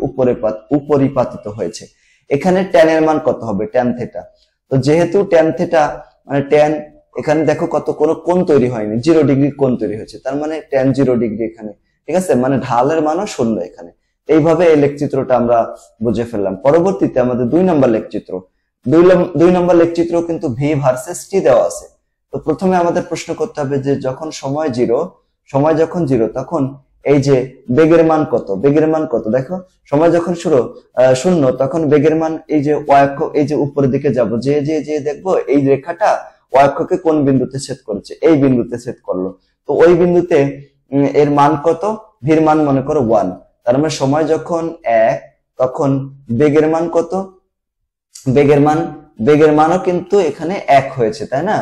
উপরিপাতিত হয়েছে। এখানে ট্যান এর মান কত হবে, ট্যান থিটা। তো যেহেতু ট্যান থিটা মানে ট্যান, এখানে দেখো কত কোনো কোণ তৈরি হয়নি, 0 ডিগ্রি কোণ তৈরি হয়েছে, তার মানে ট্যান 0 ডিগ্রি এখানে। ঠিক আছে, মানে ঢালের মানও শূন্য এখানে। এইভাবে এই লেখচিত্রটা আমরা বুঝে ফেললাম। পরবর্তীতে আমাদের 2 নম্বর লেখচিত্র, 2 নম্বর লেখচিত্র কিন্তু ভি ভার্সেস টি দেওয়া আছে। তো প্রথমে আমাদের প্রশ্ন করতে হবে যে যখন সময় যখন 0 তখন এই যে বেগের মান কত, দেখো সময় যখন শূন্য তখন বেগের মান এই যে অক্ষ, এই যে উপরের দিকে যাব, যে দেখবো এই রেখাটা অক্ষকে কোন বিন্দুতে ছেদ করেছে, এই বিন্দুতে ছেদ করলো। তো ওই বিন্দুতে এর মান কত, ভির মান মনে করো 1। তার মানে সময় যখন 1 তখন বেগের মান কত, বেগের মানও কিন্তু এখানে 1 হয়েছে, তাই না?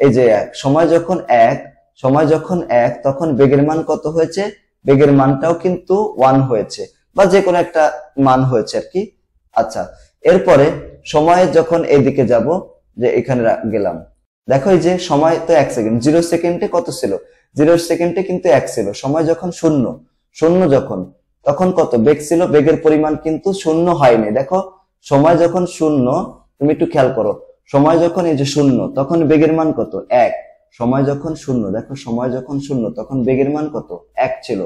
এই যে 1, সময় যখন 1 তখন বেগের মান কত হয়েছে, বেগের মানটাও কিন্তু 1 হয়েছে, বা যে কোনো একটা মান হয়েছে আর কি। আচ্ছা, এরপরে সময় যখন এদিকে যাব, যে এখানে গেলাম, দেখো এই যে সময় তো 1 সেকেন্ড, 0 সেকেন্ডে কত ছিল, 0 সেকেন্ডে কিন্তু 1 ছিল। সময় যখন শূন্য যখন তখন কত বেগ ছিল, বেগের পরিমাণ কিন্তু শূন্য হয়নি। দেখো সময় যখন শূন্য, তুমি একটু খেয়াল করো, সময় যখন এই যে শূন্য তখন বেগের মান কত, 1। সময় যখন শূন্য, দেখো সময় যখন শূন্য তখন বেগের মান কত, 1 ছিল।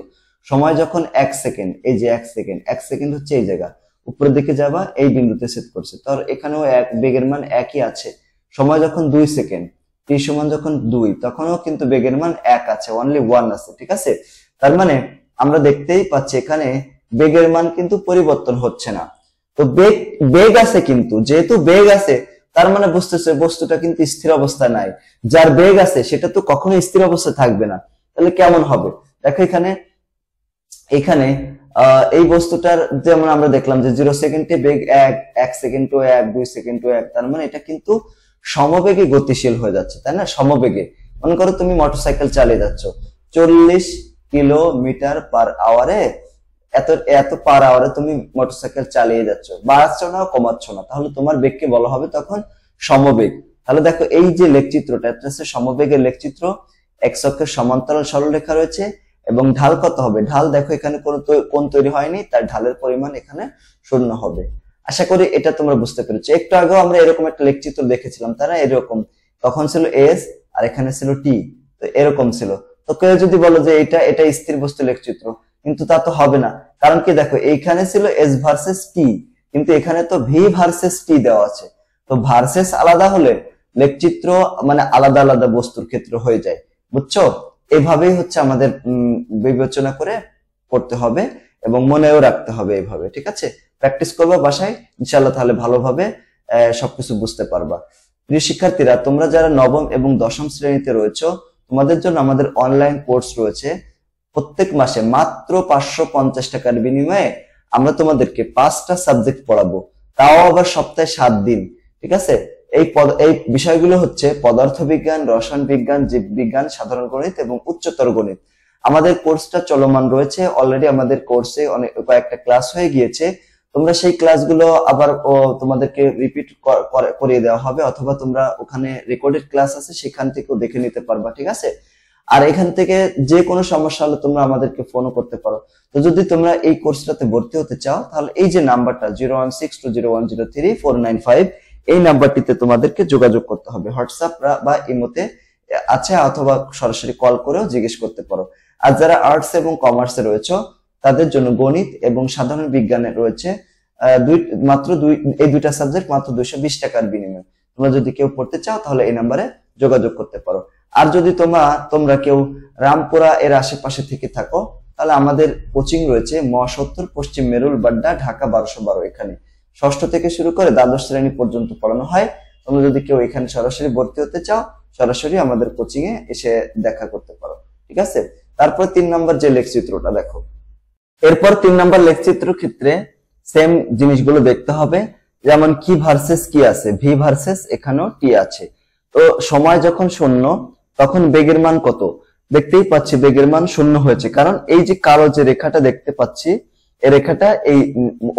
সময় যখন 1 সেকেন্ড, এই যে 1 সেকেন্ড, 1 সেকেন্ড হচ্ছে এই জায়গা, উপরের দিকে যাবা এই বিন্দুতে ছেদ করছে, তো এখানেও বেগের মান একই আছে। সময় যখন 2 সেকেন্ড, t সমান যখন 2, তখনও কিন্তু বেগের মান 1 আছে, অনলি 1 আছে, ঠিক আছে। তার মানে আমরা দেখতেই পাচ্ছি এখানে বেগের মান কিন্তু পরিবর্তন হচ্ছে না। তো বেগ আছে, কিন্তু যেহেতু বেগ আছে তার মানে বুঝতেছে বস্তুটা কিন্তু স্থির অবস্থায় নাই। যার বেগ আছে সেটা তো কখনো স্থির অবস্থায় থাকবে না, তাহলে কেমন হবে? দেখো এখানে এখানে এই বস্তুটার যেমন আমরা দেখলাম যে 0 সেকেন্ডে বেগ 1, 1 সেকেন্ডও 1, 2 সেকেন্ডও 1, তার মানে এটা কিন্তু সমবেগে গতিশীল হয়ে যাচ্ছে, তাই না? সমবেগে মনে করো তুমি মোটরসাইকেল চালিয়ে যাচ্ছ 40 কিলোমিটার পার আওয়ারে, এত এত পার আওয়ারে তুমি মোটরসাইকেল চালিয়ে যাচ্ছ, বাড়াচ্ছ না কমাচ্ছ না, তাহলে তোমার বেগকে বলা হবে তখন সমবেগ। তাহলে দেখো এই যে লেখচিত্রটা, এটা হচ্ছে সমবেগের লেখচিত্র। এক্স অক্ষের সমান্তরাল সরলরেখা রয়েছে এবং ঢাল কত হবে? ঢাল দেখো এখানে কোনো কোণ তৈরি হয়নি, তার ঢালের পরিমাণ এখানে 0 হবে। আশা করি এটা তোমরা বুঝতে পেরেছো। একটু আগেও আমরা এরকম একটা লেখচিত্র দেখেছিলাম, তাই না? এরকম তখন ছিল এস আর এখানে ছিল টি, তো এরকম ছিল। তো কেউ যদি বলো যে এটা স্থির বস্তু লেখচিত্র, কিন্তু তা তো হবে না, কারণ কি দেখো এইখানে ছিল এস ভার্সেস টি, কিন্তু এখানে তো ভি ভার্সেস টি দেওয়া আছে। তো ভার্সেস আলাদা হলে লেখচিত্র মানে আলাদা আলাদা বস্তুর ক্ষেত্রে হয়ে যায়, বুঝছো? এভাবেই হচ্ছে আমাদের বিবেচনা করে করতে হবে এবং মনেও রাখতে হবে এইভাবে, ঠিক আছে? প্র্যাকটিস করবা বাসায়, ইনশাআল্লাহ, তাহলে ভালোভাবে সবকিছু বুঝতে পারবা। প্রিয় শিক্ষার্থীরা, তোমরা যারা নবম এবং দশম শ্রেণীতে রয়েছো, তোমাদের জন্য আমাদের অনলাইন কোর্স রয়েছে। প্রত্যেক মাসে মাত্র 550 টাকার বিনিময়ে আমরা তোমাদেরকে 5টা সাবজেক্ট পড়াবো, তাও আবার সপ্তাহে 7 দিন, ঠিক আছে? এই বিষয়গুলো হচ্ছে পদার্থবিজ্ঞান, রসায়ন বিজ্ঞান, জীববিজ্ঞান, সাধারণ গণিত এবং উচ্চতর গণিত। আমাদের কোর্সটা চলমান রয়েছে, অলরেডি আমাদের কোর্সে অনেক কয়েকটা ক্লাস হয়ে গিয়েছে। তোমরা সেই ক্লাসগুলো আবার তোমাদেরকে রিপিট করিয়ে দেওয়া হবে, অথবা তোমরা ওখানে রেকর্ডেড ক্লাস আছে সেখান থেকেও দেখে নিতে পারবা, ঠিক আছে? আর এখান থেকে যে কোনো সমস্যা হলে তোমরা আমাদেরকে ফোনও করতে পারো। তো যদি তোমরা এই কোর্সটাতে ভর্তি হতে চাও, তাহলে এই যে নাম্বারটা 01620103495, এই নাম্বারটিতে তোমাদেরকে যোগাযোগ করতে হবে। হোয়াটসঅ্যাপ বা ইমোতে আছে, অথবা সরাসরি কল করেও জিজ্ঞেস করতে পারো। আর যারা আর্টস এবং কমার্সে রয়েছে তাদের জন্য গণিত এবং সাধারণ বিজ্ঞানে রয়েছে এই দুইটা সাবজেক্ট মাত্র 220 টাকার বিনিময়ে। তোমরা যদি কেউ পড়তে চাও তাহলে এই নাম্বারে যোগাযোগ করতে পারো। আর যদি তোমরা কেউ রামপুরা এর আশেপাশে থেকে থাকো, তাহলে আমাদের কোচিং রয়েছে ম70 পশ্চিম মেরুল বাড্ডা, ঢাকা 1212। এখানে ষষ্ঠ থেকে শুরু করে দ্বাদশ শ্রেণী পর্যন্ত পড়ানো হয়। তোমরা যদি কেউ এখানে সরাসরি ভর্তি হতে চাও, সরাসরি আমাদের কোচিং এ এসে দেখা করতে পারো, ঠিক আছে? তারপর 3 নম্বর যে লেখচিত্রটা দেখো, এরপর 3 নম্বর লেখচিত্র ক্ষেত্রে সেম জিনিসগুলো দেখতে হবে, যেমন কি ভার্সেস কি আছে, ভি ভার্সেস এখানেও টি আছে। তো সময় যখন 0 তখন বেগের মান কত? দেখতেই পাচ্ছি বেগের মান 0 হয়েছে, কারণ এই যে কালো যে রেখাটা দেখতে পাচ্ছি, এই রেখাটা এই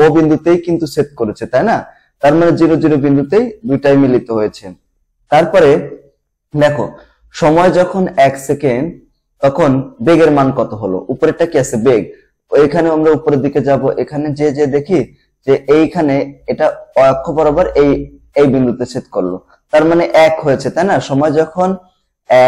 ও বিন্দুতেই কিন্তু ছেদ করেছে, তাই না? তার মানে 0 0 বিন্দুতেই দুইটাই মিলিত হয়েছে। তারপরে দেখো সময় যখন 1 সেকেন্ড তখন বেগের মান কত হলো? উপরেরটা কি আছে? বেগ। এখানে আমরা উপরের দিকে যাব, এখানে যে দেখি যে এইখানে এটা অক্ষ বরাবর এই বিন্দুতে ছেদ করলো, তার মানে 1 হয়েছে, তাই না? সময় যখন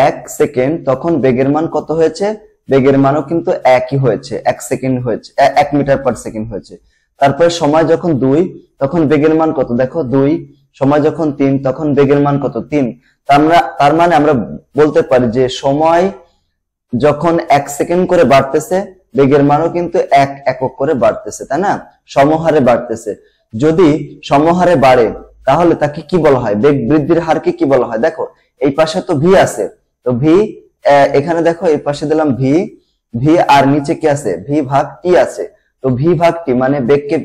1 সেকেন্ড তখন বেগের মান কত হয়েছে? বেগের মানও কিন্তু একই হয়েছে, 1 সেকেন্ড হয়েছে, 1 মিটার পার সেকেন্ড হয়েছে। তারপরে সময় যখন 2 তখন বেগের মান কত? দেখো 2। সময় যখন 3 তখন বেগের মান কত? 3। তার মানে আমরা বলতে পারি যে সময় যখন 1 সেকেন্ড করে বাড়তেছে, বেগের মানও কিন্তু 1 একক করে বাড়তেছে, তাই না? সমহারে বাড়তেছে। যদি সমহারে বাড়ে তাহলে তাকে কি বলা হয়? বেগ বৃদ্ধির হারকে কি বলা হয়? দেখো এই পাশে তো ভি আছে, তো ভি এখানে দেখো এই পাশে দিলাম ভি আর নিচে কি আছে? ভি ভাগ টি আছে। তো ভি ভাগ টি মানে বেগকে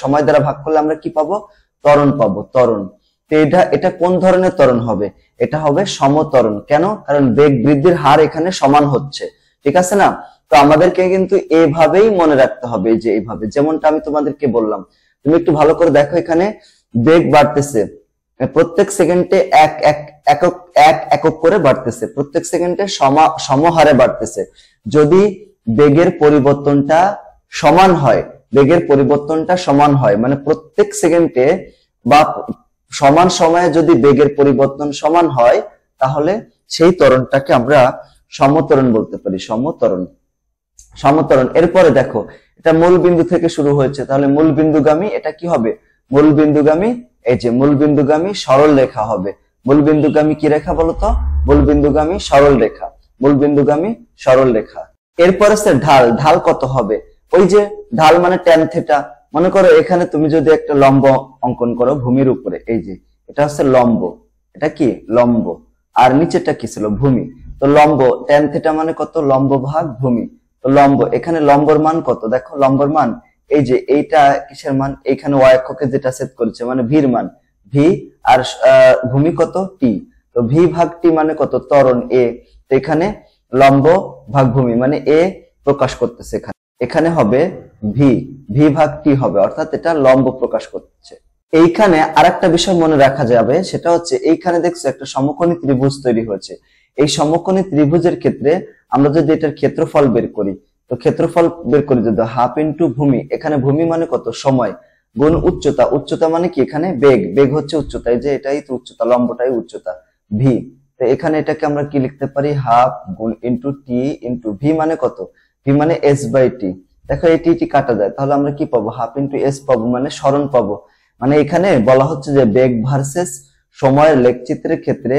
সময় দ্বারা ভাগ করলে আমরা কি পাবো? ত্বরণ পাবো, ত্বরণ। তো এটা কোন ধরনের ত্বরণ হবে? এটা হবে সমত্বরণ। কেন? কারণ বেগ বৃদ্ধির হার এখানে সমান হচ্ছে, ঠিক আছে না? তো আমাদেরকে কিন্তু এইভাবেই মনে রাখতে হবে, যে এইভাবে, যেমনটা আমি তোমাদেরকে বললাম। তুমি একটু ভালো করে দেখো, এখানে বেগ বাড়তেছে প্রত্যেক সেকেন্ডে এক একক করে বাড়তেছে, প্রত্যেক সেকেন্ডে সমহারে বাড়তেছে। যদি বেগের পরিবর্তনটা সমান হয়, মানে প্রত্যেক সেকেন্ডে বা সমান সময়ে যদি বেগের পরিবর্তন সমান হয়, তাহলে সেই ত্বরণটাকে আমরা সমত্বরণ বলতে পারি। সমত্বরণ। এরপরে দেখো এটা মূল বিন্দু থেকে শুরু হয়েছে, তাহলে মূল বিন্দুগামী এটা কি হবে? মূল বিন্দুগামী, এই যে মূল বিন্দুগামী সরল রেখা হবে। মূল বিন্দুগামী কি রেখা বলতো? মূল বিন্দুগামী সরল রেখা। মূল বিন্দুগামী সরল রেখা। এরপরে ঢাল। ঢাল কত হবে? ওই যে ঢাল মানে ট্যান থিটা। মনে করো এখানে তুমি যদি একটা লম্ব অঙ্কন করো ভূমির উপরে, এই যে এটা হচ্ছে লম্ব, এটা কি লম্ব, আর নিচেটা কি ছিল? ভূমি। তো লম্ব ট্যান থিটা মানে কত? লম্ব ভাগ ভূমি। তো লম্ব, এখানে লম্বর মান কত? দেখো লম্বর মান এই যে এইটা কিসের মান? এখানে ওয়াই অক্ষকে যেটা সেট করেছে মানে ভির মান, ভি, আর ভূমি কত? টি। তো ভি ভাগ টি মানে কত? ত্বরণ এ। তো এখানে লম্ব ভাগ ভূমি মানে এ প্রকাশ করতেছে, এখানে হবে ভি, ভি ভাগ টি হবে, অর্থাৎ এটা লম্ব প্রকাশ করছে। এইখানে আরেকটা বিষয় মনে রাখা যাবে, সেটা হচ্ছে এইখানে দেখছো একটা সমকোণী ত্রিভুজ তৈরি হয়েছে। এই সমকোণী ত্রিভুজের ক্ষেত্রে আমরা যদি এটার ক্ষেত্রফল বের করি, তো ক্ষেত্রফল বের করি যদি হাফ ইন্টু ভূমি, এখানে ভূমি মানে কত? সময়, গুণ উচ্চতা। উচ্চতা মানে কি? এখানে বেগ, বেগ হচ্ছে উচ্চতা, এই যে এটাই তো উচ্চতা, লম্বটাই উচ্চতা, ভি। তো এখানে এটাকে আমরা কি লিখতে পারি? হাফ গুণ ইন্টু টি ইন্টু ভি মানে কত? ভি মানে এস বাই টি। দেখো এই টি কাটা যায়, তাহলে আমরা কি পাবো? হাফ ইন্টু এস পাবো, মানে সরণ পাবো। মানে এখানে বলা হচ্ছে যে বেগ ভার্সেস সময়ের লেখচিত্রের ক্ষেত্রে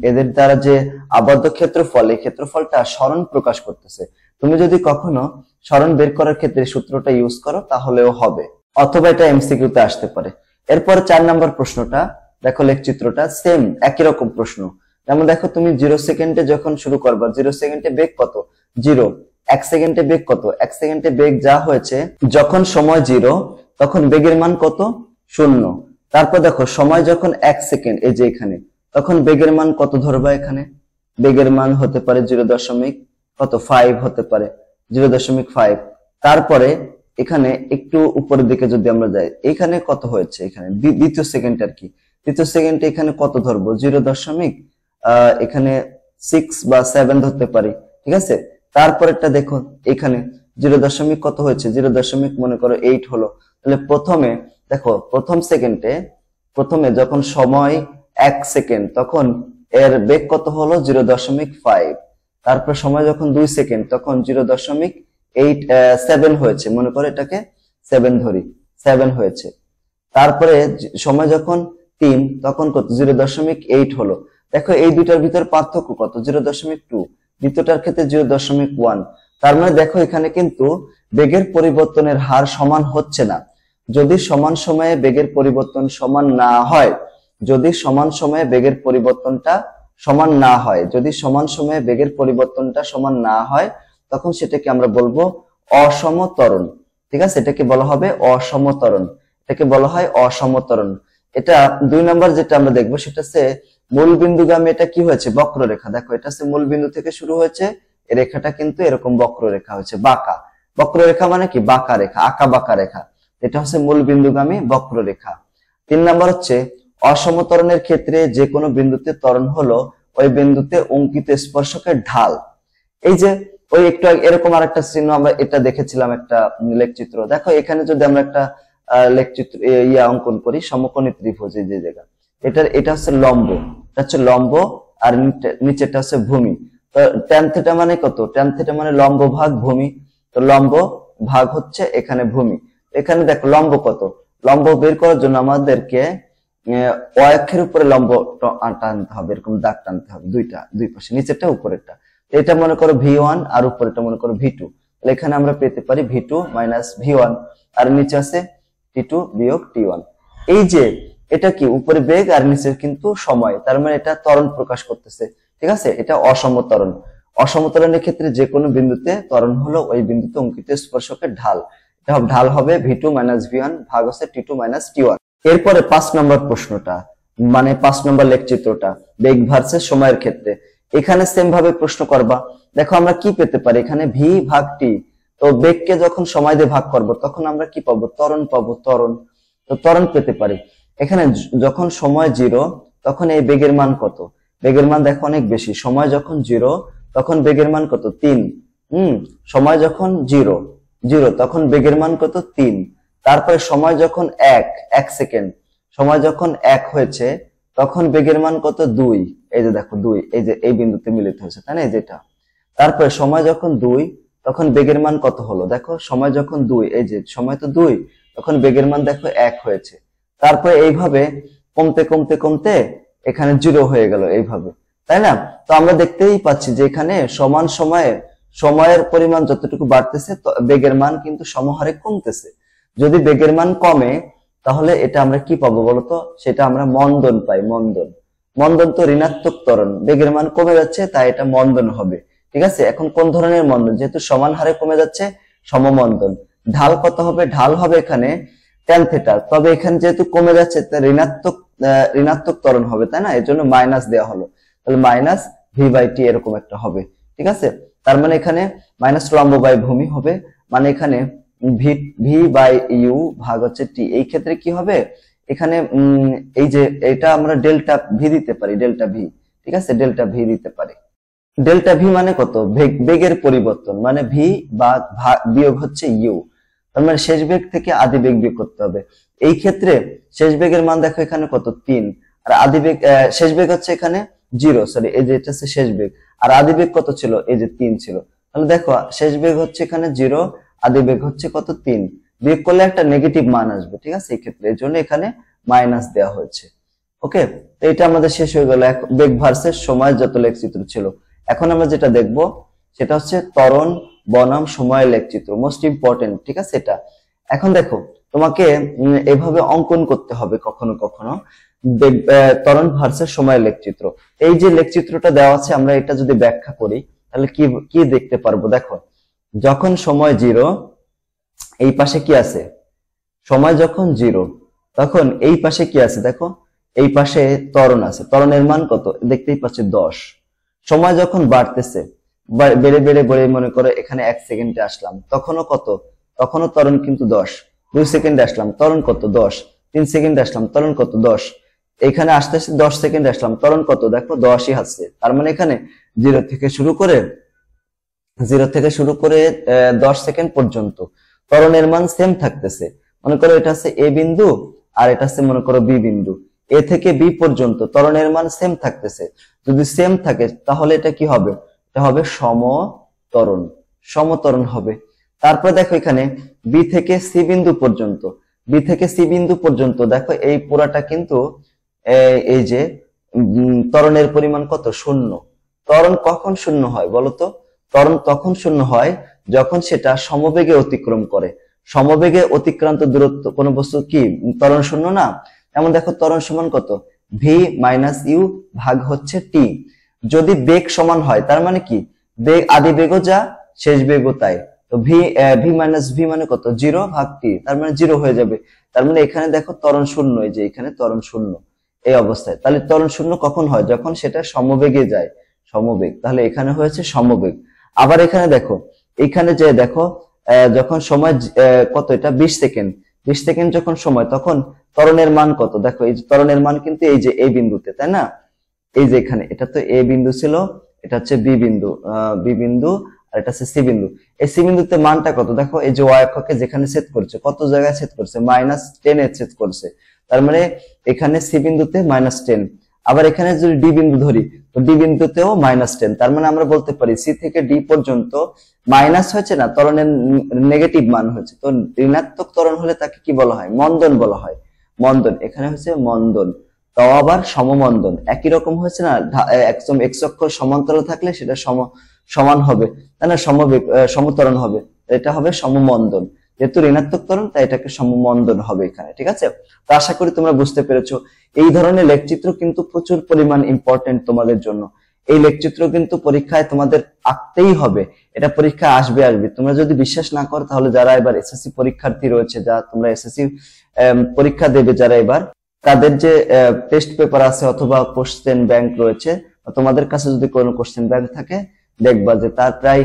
এদের দ্বারা যে আবদ্ধ ক্ষেত্রফল, এই ক্ষেত্রফলটা সরণ প্রকাশ করতেছে। তুমি যদি কখনো সরণ বের করার ক্ষেত্রে সূত্রটা ইউজ করো তাহলেও হবে, অথবা এটা এমসিকিউ তে আসতে পারে। এরপর 4 নম্বর প্রশ্নটা দেখো, লেখচিত্রটা সেম একই রকম প্রশ্ন। যেমন দেখো তুমি 0 সেকেন্ডে যখন শুরু করবা, 0 সেকেন্ডে বেগ কত? 0। 1 সেকেন্ডে বেগ কত? 1 সেকেন্ডে বেগ যা হয়েছে, যখন সময় 0 তখন বেগের মান কত? 0। তারপর দেখো সময় যখন 1 সেকেন্ড, এই যে এখানে, তখন বেগের মান কত ধরবা? এখানে বেগের মান হতে পারে 0.5 হতে পারে, 0.5। তারপরে এখানে একটু উপরের দিকে যদি আমরা যাই, এখানে কত হয়েছে? এখানে দ্বিতীয় সেকেন্ড আর কি, দ্বিতীয় সেকেন্ডে এখানে কত ধরবো? 0. এখানে 6 বা 7 ধরতে পারি, ঠিক আছে। তারপরেরটা দেখো এখানে 0. কত হয়েছে? 0. মনে করো 8 হলো। তাহলে প্রথমে দেখো প্রথমে যখন সময় 1 সেকেন্ড তখন এর বেগ কত হলো? 0.5। তারপর সময় যখন 2 সেকেন্ড তখন 0.7 হয়েছে, মনে করো এটাকে 7 ধরি, 7 হয়েছে। তারপরে সময় যখন 3 তখন কত? 0.8 হলো। দেখো এই দুইটার ভিতর পার্থক্য কত? 0.2। দ্বিতীয়টার ক্ষেত্রে 0.1। তার মানে দেখো এখানে কিন্তু বেগের পরিবর্তনের হার সমান হচ্ছে না। যদি সমান সময়ে বেগের পরিবর্তন সমান না হয়, যদি সমান সময়ে বেগের পরিবর্তনটা সমান না হয়, যদি সমান সময়ে বেগের পরিবর্তনটা সমান না হয়, তখন সেটাকে আমরা বলবো অসমত্বরণ, ঠিক আছে। এটাকে বলা হবে অসমত্বরণ, এটাকে বলা হয় অসমত্বরণ। এটা 2 নম্বর যেটা আমরা দেখবো সেটা হচ্ছে মূল বিন্দুগামী। এটা কি হয়েছে? বক্ররেখা। দেখো এটা হচ্ছে মূল বিন্দু থেকে শুরু হয়েছে, এই রেখাটা কিন্তু এরকম বক্ররেখা হয়েছে, বাঁকা। বক্ররেখা মানে কি? বাঁকা রেখা, আঁকা বাঁকা রেখা। এটা হচ্ছে মূল বিন্দুগামী বক্ররেখা। 3 নম্বর হচ্ছে অসমত্বরণের ক্ষেত্রে যে কোনো বিন্দুতে ত্বরণ হলো ওই বিন্দুতে অঙ্কিত স্পর্শকের ঢাল। এই যে ওই একটু এরকম আরেকটা চিহ্ন আমরা এটা দেখেছিলাম, একটা লেখচিত্র। দেখো এখানে যদি আমরা একটা লেখচিত্র অঙ্কন করি, সমকোণী ত্রিভুজ, এই যে জায়গা, এটা হচ্ছে লম্ব, এটা হচ্ছে লম্ব, আর নিচেটা হচ্ছে ভূমি। তো ট্যান থিটা মানে কত? ট্যান থিটা মানে লম্ব ভাগ ভূমি। তো লম্ব ভাগ হচ্ছে এখানে ভূমি। এখানে দেখো লম্ব কত? লম্ব বের করার জন্য আমাদেরকে অক্ষের উপরে লম্ব টানতে হবে, এরকম দাগ টানতে হবে, দুই পাশে, নিচেরটা উপরেরটা। এটা মনে করো V1 আর উপরেরটা মনে করো V2। তাহলে এখানে আমরা পেতে পারি V2 মাইনাস V1, আর নিচে আছে T2 বিয়োগ T1। এই যে এটা কি? উপরে বেগ আর নিচের কিন্তু সময়, তার মানে এটা ত্বরণ প্রকাশ করতেছে, ঠিক আছে। এটা অসমত্বরণ। অসমত্বরণের ক্ষেত্রে যে কোনো বিন্দুতে ত্বরণ হলো ওই বিন্দুতে অঙ্কিত স্পর্শকের ঢাল। এটা ঢাল হবে V2 মাইনাস V1 ভাগ হচ্ছে T2 মাইনাস T1। এরপরে 5 নম্বর প্রশ্নটা, মানে 5 নম্বর লেখচিত্রটা বেগ ভার্সেস সময়ের ক্ষেত্রে। এখানে সেম ভাবে প্রশ্ন করবা। দেখো আমরা কি পেতে পারি? এখানে V ভাগ T। তো বেগকে যখন সময় দিয়ে ভাগ করব তখন আমরা কি পাবো? ত্বরণ পাবো, ত্বরণ। তো ত্বরণ পেতে পারি। এখানে যখন সময় 0 তখন এই বেগের মান কত? বেগের মান দেখো অনেক বেশি। সময় যখন 0 তখন বেগের মান কত? 3। সময় যখন 0 তখন বেগের মান কত? 3। তারপরে সময় যখন 1 সেকেন্ড, সময় যখন 1 হয়েছে তখন বেগের মান কত 2, এই যে দেখো 2, এই যে এই বিন্দুতে মিলিত হয়েছে, তাই না, এই যেটা। তারপরে সময় যখন 2, তখন বেগের মান কত হলো, দেখো সময় যখন 2, এই যে সময় তো 2, তখন বেগের মান দেখো 1 হয়েছে। তারপরে এইভাবে কমতে কমতে কমতে এখানে 0 হয়ে গেল এইভাবে, তাই না। তো আমরা দেখতেই পাচ্ছি যে এখানে সমান সময়ের পরিমাণ যতটুকু বাড়তেছে বেগের মান কিন্তু সমহারে কমতেছে। যদি বেগের মান কমে তাহলে এটা আমরা কি পাবো বলতো, সেটা আমরা মন্দন পাই। মন্দন তো ঋণাত্মক ত্বরণ, বেগের মান কমে যাচ্ছে তাই এটা মন্দন হবে। ঠিক আছে, এখন কোন ধরনের মন্দন, যেহেতু সমান হারে কমে যাচ্ছে সমমন্দন। ঢাল কত হবে, ঢাল হবে এখানে tan থিটা, তবে এখানে যেহেতু কমে যাচ্ছে ঋণাত্মক ত্বরণ হবে, তাই না, এর জন্য মাইনাস দেওয়া হলো, তাহলে মাইনাস v/t এরকম একটা হবে। ঠিক আছে, তার মানে এখানে মাইনাস লম্ব বাই ভূমি হবে, মানে এখানে v/u ভাগ হচ্ছে t। এই ক্ষেত্রে কি হবে, এখানে এই যে এটা আমরা ডেল্টা ভি দিতে পারি, ডেল্টা ভি। ঠিক আছে, ডেল্টা ভি দিতে পারি। ডেল্টা ভি মানে কত, বেগের পরিবর্তন, মানে ভি বা বিয়োগ হচ্ছে ইউ, তার মানে শেষ বেগ থেকে আদি বেগ বিয়োগ করতে হবে। এই ক্ষেত্রে শেষ বেগের মান দেখো এখানে কত 3, আর আদি বেগ শেষ বেগ হচ্ছে এখানে 0, সরি এই যে এটা হচ্ছে শেষ বেগ, আর আদি বেগ কত ছিল, এই যে 3 ছিল। তাহলে দেখো শেষ বেগ হচ্ছে এখানে 0, আদি বেগ হচ্ছে কত 3, বিয়োগ করলে একটা নেগেটিভ মান আসবে। ঠিক আছে, এই ক্ষেত্রে এর জন্য এখানে মাইনাস দেওয়া হয়েছে। ওকে, তো এটা আমাদের শেষ হয়ে গেল বেগ ভার্সেস সময় যত লেখচিত্র ছিল। এখন আমরা যেটা দেখব সেটা হচ্ছে ত্বরণ বনাম সময় লেখচিত্র, মোস্ট ইম্পর্টেন্ট। ঠিক আছে, এটা এখন দেখো তোমাকে এভাবে অঙ্কন করতে হবে কখনো কখনো ত্বরণ ভার্সেস সময় লেখচিত্র। এই যে লেখচিত্রটা দেওয়া আছে আমরা এটা যদি ব্যাখ্যা করি তাহলে কি কি দেখতে পারবো, দেখো যখন সময় 0, এই পাশে কি আছে, সময় যখন 0 তখন এই পাশে কি আছে, দেখো এই পাশে ত্বরণ আছে, ত্বরণের মান কত দেখতেই পাচ্ছি 10। সময় যখন বাড়তেছে, বেড়ে বেড়ে বেড়ে মনে করো এখানে 1 সেকেন্ডে আসলাম, তখনও কত, তখনও ত্বরণ কিন্তু 10। 2 সেকেন্ডে আসলাম, ত্বরণ কত 10। 3 সেকেন্ডে আসলাম, ত্বরণ কত 10। এখানে আসতে আসতে 10 সেকেন্ডে আসলাম, ত্বরণ কত, দেখো 10ই আছে। তার মানে এখানে 0 থেকে শুরু করে 10 সেকেন্ড পর্যন্ত ত্বরণের মান সেম থাকতেছে। মনে করো এটা আছে এ বিন্দু আর এটা আছে মনে করো বি বিন্দু, এ থেকে বি পর্যন্ত ত্বরণের মান সেম থাকতেছে। যদি সেম থাকে তাহলে এটা কি হবে, এটা হবে সমত্বরণ হবে। তারপর দেখো এখানে বি থেকে সি বিন্দু পর্যন্ত দেখো এই পুরাটা কিন্তু এই যে ত্বরণের পরিমাণ কত, 0। ত্বরণ কখন শূন্য হয় বলতো, ত্বরণ তখন শূন্য হয় যখন সেটা সমবেগে অতিক্রম করে। সমবেগে অতিক্রান্ত দূরত্ব কোন বস্তু কি ত্বরণ শূন্য না। এমন দেখো ত্বরণ সমান কত, ভি মাইনাস ইউ ভাগ হচ্ছে টি। যদি বেগ সমান হয় তার মানে কি, বেগ আদি বেগও যা শেষ বেগও তাই, তো ভি মাইনাস ভি মানে কত, 0 ভাগ টি, তার মানে 0 হয়ে যাবে। তার মানে এখানে দেখো ত্বরণ শূন্য, এই যে এখানে ত্বরণ শূন্য এই অবস্থায়। তাহলে ত্বরণ শূন্য কখন হয়, যখন সেটা সমবেগে যায়, সমবেগ, তাহলে এখানে হয়েছে সমবেগ। আবার এখানে দেখো, এখানে যে দেখো যখন সময় কত, এটা 20 সেকেন্ড যখন সময়, তখন ত্বরণের মান কত, দেখো এই যে ত্বরণের মান কিন্তু এই যে এই বিন্দুতে, তাই না, এই যে এখানে এটা তো এ বিন্দু ছিল, এটা হচ্ছে বি বিন্দু আর এটা হচ্ছে সি বিন্দু। এই সি বিন্দুতে মানটা কত, দেখো এই যে ওয়াই অক্ষকে যেখানে ছেদ করছে, কত জায়গায় ছেদ করছে, -10 এ ছেদ করছে, তার মানে এখানে সি বিন্দুতে -10। আবার এখানে যদি ডি বিন্দু ধরি তো ডি বিন্দুতেও -10, তার মানে আমরা বলতে পারি সি থেকে ডি পর্যন্ত মাইনাস হয়েছে না, ত্বরণের নেগেটিভ মান হয়েছে। তো ঋণাত্মক ত্বরণ হলে তাকে কি বলা হয়, মন্দন বলা হয়, মন্দন। এখানে হচ্ছে মন্দন, তাও আবার সমমন্দন। একই রকম হয়েছে না, একদম এক্স অক্ষর সমান্তরাল থাকলে সেটা সমান হবে, তাই না, সমত্বরণ হবে, এটা হবে সমমন্দন। যেহেতু ঋণাত্মক ত্বরণ তাই এটাকে সমমন্দন হবে এখানে। ঠিক আছে, তো আশা করি তোমরা বুঝতে পেরেছো। এই ধরনের লেখচিত্র কিন্তু প্রচুর পরিমাণ ইম্পর্টেন্ট তোমাদের জন্য। এই লেখচিত্র কিন্তু পরীক্ষায় তোমাদের আঁকতেই হবে, এটা পরীক্ষায় আসবে। তোমরা যদি বিশ্বাস না করো তাহলে যারা এবার এসএসসি পরীক্ষার্থী রয়েছে, যা তোমরা এসএসসি পরীক্ষা দেবে যারা এবার, তাদের যে টেস্ট পেপার আছে অথবা কোশ্চেন ব্যাংক রয়েছে, তোমাদের কাছে যদি কোনো কোশ্চেন ব্যাংক থাকে, দেখবা যে তার প্রায়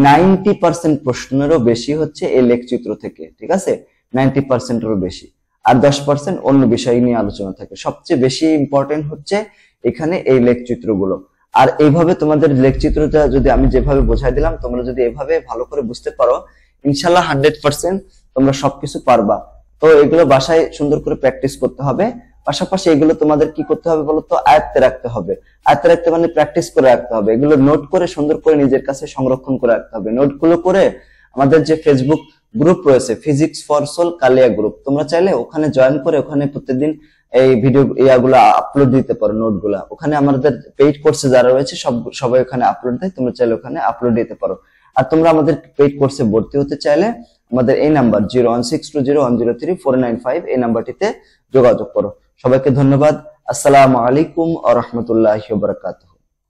90% প্রশ্নেরও বেশি হচ্ছে এই লেখচিত্র থেকে। ঠিক আছে, 90%-এরও বেশি, আর 10% অন্য বিষয় নিয়ে আলোচনা থাকে। সবচেয়ে বেশি ইম্পর্টেন্ট হচ্ছে এখানে এই লেখচিত্রগুলো। আর এইভাবে তোমাদের লেখচিত্রটা যদি আমি যেভাবে বোঝাই দিলাম, তোমরা যদি এভাবে ভালো করে বুঝতে পারো, ইনশাল্লাহ 100% তোমরা সবকিছু পারবা। তো এগুলো বাসায় সুন্দর করে প্র্যাকটিস করতে হবে। পাশাপাশি এগুলো তোমাদের কি করতে হবে বলতো, আয়ত্তে রাখতে হবে। আয়ত্তে রাখতে মানে প্র্যাকটিস করে রাখতে হবে, এগুলো নোট করে সুন্দর করে নিজের কাছে সংরক্ষণ করে রাখতে হবে। নোটগুলো করে আমাদের যে ফেসবুক গ্রুপ রয়েছে, ফিজিক্স ফর সোল কালিয়া গ্রুপ, তোমরা চাইলে ওখানে জয়েন করে ওখানে প্রত্যেকদিন এই ভিডিও ইয়াগুলো আপলোড দিতে পারো, নোটগুলা। ওখানে আমাদের পেইড কোর্সে যারা রয়েছে সবাই ওখানে আপলোড দেয়, তোমরা চাইলে ওখানে আপলোড দিতে পারো। আর তোমরা আমাদের পেইড কোর্সে ভর্তি হতে চাইলে আমাদের এই নাম্বার 01620103495 এই নাম্বারটিতে যোগাযোগ করো। সবাইকে ধন্যবাদ। আসসালামু আলাইকুম ওয়া রাহমাতুল্লাহি ওয়া বারাকাতুহু।